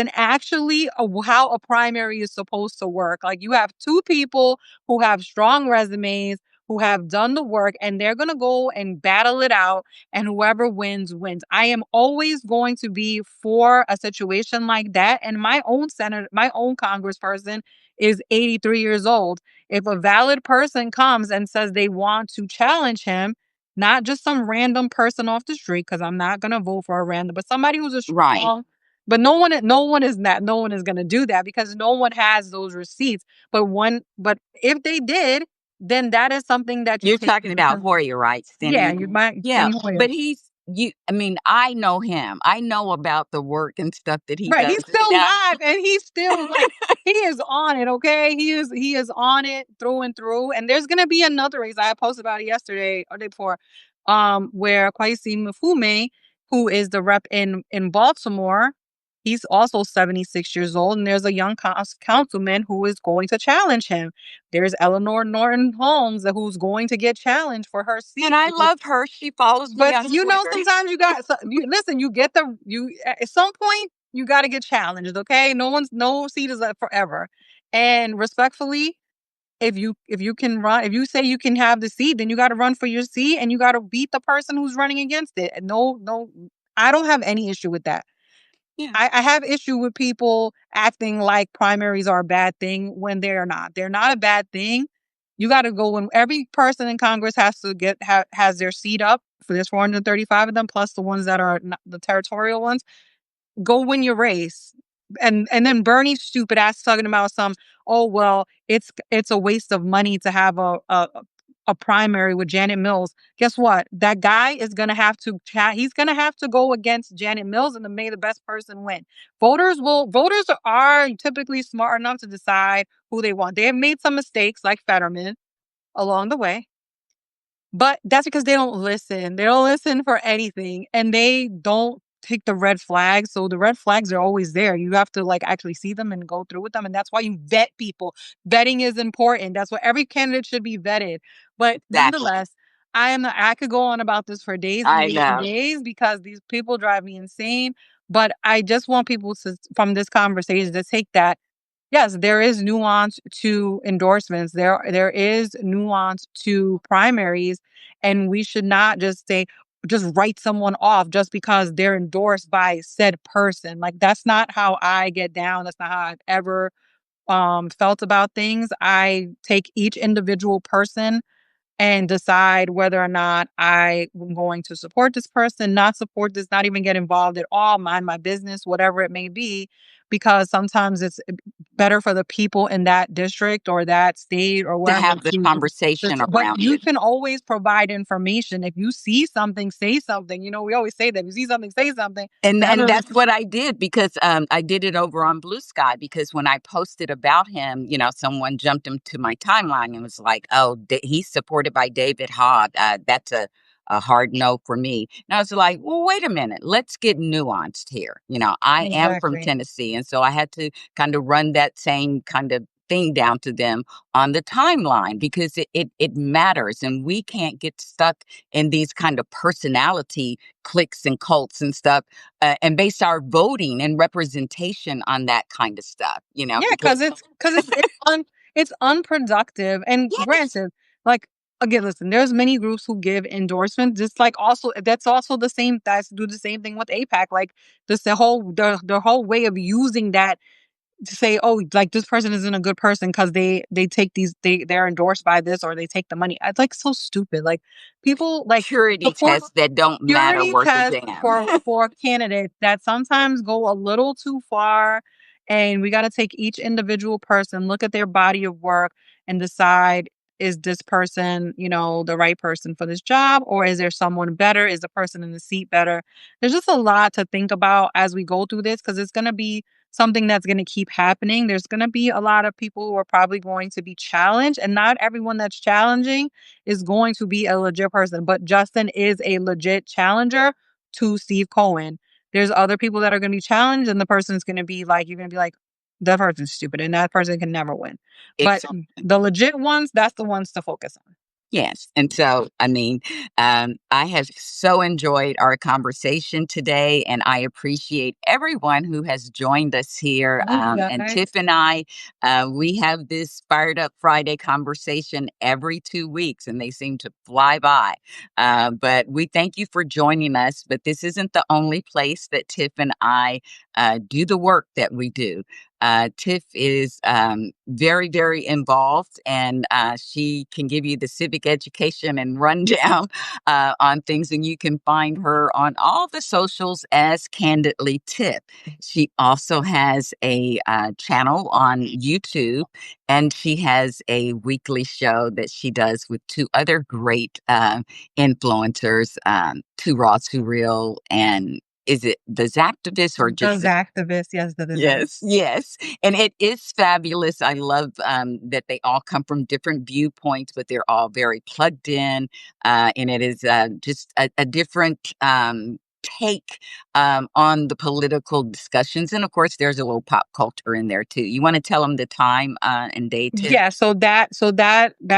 Speaker 2: how a primary is supposed to work. Like you have two people who have strong resumes, who have done the work, and they're going to go and battle it out. And whoever wins, wins. I am always going to be for a situation like that. And my own congressperson is 83 years old. If a valid person comes and says they want to challenge him, not just some random person off the street, because I'm not going to vote for a random, but somebody who's a
Speaker 1: Right.
Speaker 2: strong, but no one is going to do that because no one has those receipts. But if they did, then that is something that you
Speaker 1: You're
Speaker 2: take
Speaker 1: talking about
Speaker 2: into,
Speaker 1: Hoyer, right?
Speaker 2: yeah,
Speaker 1: Steny?
Speaker 2: you might,
Speaker 1: Yeah,
Speaker 2: Steny Hoyer.
Speaker 1: but I mean, I know him. I know about the work and stuff that he
Speaker 2: Right,
Speaker 1: does.
Speaker 2: he's still
Speaker 1: Now,
Speaker 2: live and he's still like he is on it, okay? He is on it through and through. And there's gonna be another race. I posted about it yesterday or day before, where Kwesi Mfume, who is the rep in Baltimore, he's also 76 years old, and there's a young councilman who is going to challenge him. There's Eleanor Norton Holmes who's going to get challenged for her
Speaker 1: and
Speaker 2: seat.
Speaker 1: I love her. She follows me
Speaker 2: But
Speaker 1: on Twitter.
Speaker 2: sometimes listen, at some point you got to get challenged, okay? No seat is up forever. And respectfully, if you can run, if you say you can have the seat, then you got to run for your seat and you got to beat the person who's running against it. And no, I don't have any issue with that.
Speaker 1: Yeah.
Speaker 2: I have issue with people acting like primaries are a bad thing when they're not. They're not a bad thing. You got to go when every person in Congress has to has their seat up. For there's 435 of them, plus the ones that are not, the territorial ones. Go win your race. And then Bernie's stupid ass talking about oh well, it's a waste of money to have a primary with Janet Mills. Guess what? That guy is gonna have to chat. He's gonna have to go against Janet Mills and to may the best person win. Voters are typically smart enough to decide who they want. They have made some mistakes like Fetterman along the way. But that's because they don't listen. They don't listen for anything, and they don't take the red flags. So the red flags are always there. You have to like actually see them and go through with them, and that's why you vet people. Vetting is important. That's why every candidate should be vetted. But
Speaker 1: Exactly.
Speaker 2: nonetheless, I could go on about this for days and
Speaker 1: I
Speaker 2: days and
Speaker 1: know.
Speaker 2: days because these people drive me insane. But I just want people to, from this conversation, to take that. Yes, there is nuance to endorsements. There is nuance to primaries, and we should not just write someone off just because they're endorsed by said person. Like that's not how I get down. That's not how I've ever felt about things. I take each individual person and decide whether or not I am going to support this person, not support this, not even get involved at all, mind my business, whatever it may be, because sometimes it's better for the people in that district or that state or
Speaker 1: To
Speaker 2: wherever
Speaker 1: have the conversation
Speaker 2: but
Speaker 1: around
Speaker 2: you
Speaker 1: it.
Speaker 2: can always provide information. If you see something, say something. We always say that if you see something, say something.
Speaker 1: And
Speaker 2: Better.
Speaker 1: that's what I did because I did it over on Blue Sky because when I posted about him, someone jumped into my timeline and was like, "Oh, he's supported by David Hogg. That's a hard no for me." And I was like, "Well, wait a minute. Let's get nuanced here." I am from
Speaker 2: Exactly.
Speaker 1: Tennessee, and so I had to kind of run that same kind of thing down to them on the timeline because it matters. And we can't get stuck in these kind of personality cliques and cults and stuff and base our voting and representation on that kind of stuff,
Speaker 2: Yeah,
Speaker 1: because
Speaker 2: because it's unproductive. And
Speaker 1: yes,
Speaker 2: granted, like again, listen, there's many groups who give endorsements. Just like also that's also the same that's do the same thing with APAC. Like this the whole way of using that to say, oh, like this person isn't a good person because they take they're endorsed by this or they take the money. It's like so stupid. Like people like
Speaker 1: purity
Speaker 2: support
Speaker 1: tests that don't matter
Speaker 2: purity
Speaker 1: worth a
Speaker 2: tests
Speaker 1: damn.
Speaker 2: for candidates that sometimes go a little too far, and we got to take each individual person, look at their body of work, and decide, is this person, the right person for this job, or is there someone better? Is the person in the seat better? There's just a lot to think about as we go through this, because it's going to be something that's going to keep happening. There's going to be a lot of people who are probably going to be challenged, and not everyone that's challenging is going to be a legit person. But Justin is a legit challenger to Steve Cohen. There's other people that are going to be challenged, and the person's going to be like, you're going to be like, that person's stupid, and that person can never win. But
Speaker 1: It's
Speaker 2: the legit ones, that's the ones to focus on.
Speaker 1: Yes. And so, I mean, I have so enjoyed our conversation today, and I appreciate everyone who has joined us here.
Speaker 2: Thank you,
Speaker 1: And
Speaker 2: guys.
Speaker 1: Tiff and I, we have this Fired Up Friday conversation every 2 weeks, and they seem to fly by. But we thank you for joining us. But this isn't the only place that Tiff and I do the work that we do. Tiff is very, very involved, and she can give you the civic education and rundown on things. And you can find her on all the socials as Candidly Tiff. She also has a channel on YouTube, and she has a weekly show that she does with two other great influencers, Two Raw, Two Real, and is it the Zactivist or just
Speaker 2: Those activists, yes, that is it.
Speaker 1: Yes, yes. And it is fabulous. I love that they all come from different viewpoints, but they're all very plugged in. And it is just a different take on the political discussions. And of course, there's a little pop culture in there too. You want to tell them the time and date too?
Speaker 2: Yeah, so that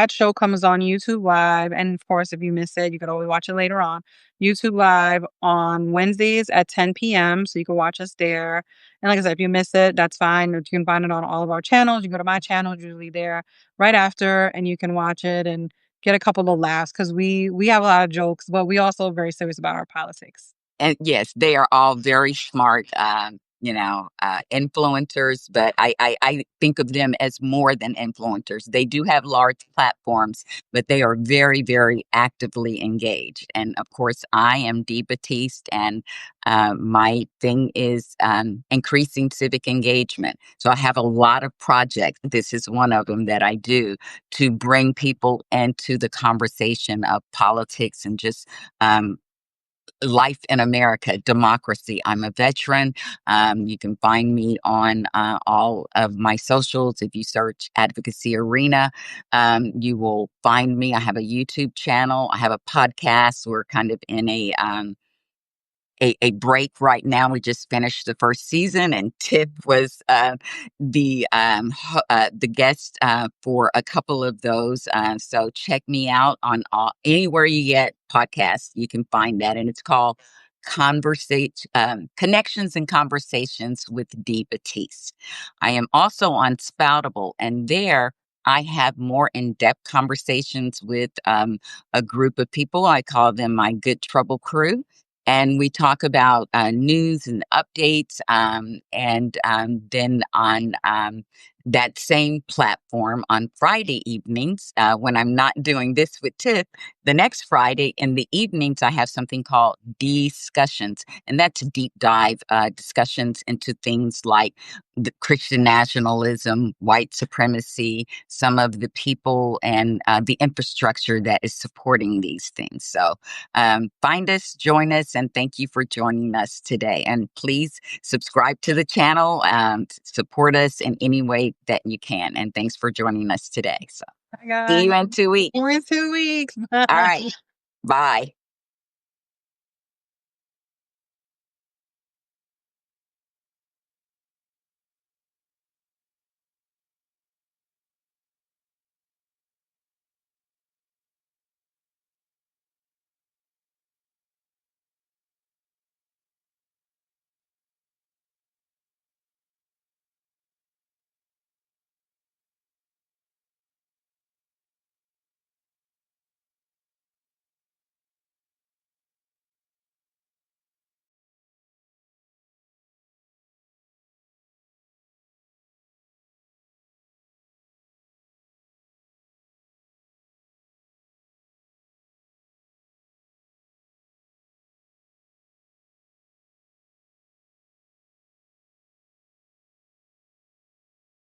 Speaker 2: show comes on YouTube Live, and of course, if you miss it, you could always watch it later on YouTube Live on Wednesdays at 10 p.m. So you can watch us there. And like I said, if you miss it, that's fine. You can find it on all of our channels. You can go to my channel, it's usually there right after, and you can watch it and get a couple of laughs because we have a lot of jokes, but we also are very serious about our politics.
Speaker 1: And yes, they are all very smart, influencers, but I think of them as more than influencers. They do have large platforms, but they are very, very actively engaged. And of course, I am Dee Batiste, and my thing is increasing civic engagement. So I have a lot of projects. This is one of them that I do to bring people into the conversation of politics and just life in America, democracy. I'm a veteran. You can find me on all of my socials. If you search Advocacy Arena, you will find me. I have a YouTube channel. I have a podcast. We're kind of in a break right now. We just finished the first season, and Tiff was the guest for a couple of those. So check me out on anywhere you get podcasts. You can find that, and it's called Connections and Conversations with Dee Batiste. I am also on Spoutable, and there I have more in-depth conversations with a group of people. I call them my Good Trouble crew, and we talk about news and updates. And then on that same platform on Friday evenings, when I'm not doing this with Tiff, the next Friday in the evenings, I have something called Discussions, and that's deep dive discussions into things like the Christian nationalism, white supremacy, some of the people and the infrastructure that is supporting these things. So find us, join us, and thank you for joining us today. And please subscribe to the channel, support us in any way that you can. And thanks for joining us today. So
Speaker 2: Bye,
Speaker 1: see
Speaker 2: guys.
Speaker 1: you in 2 weeks.
Speaker 2: More in 2 weeks.
Speaker 1: All
Speaker 2: Bye.
Speaker 1: right. Bye.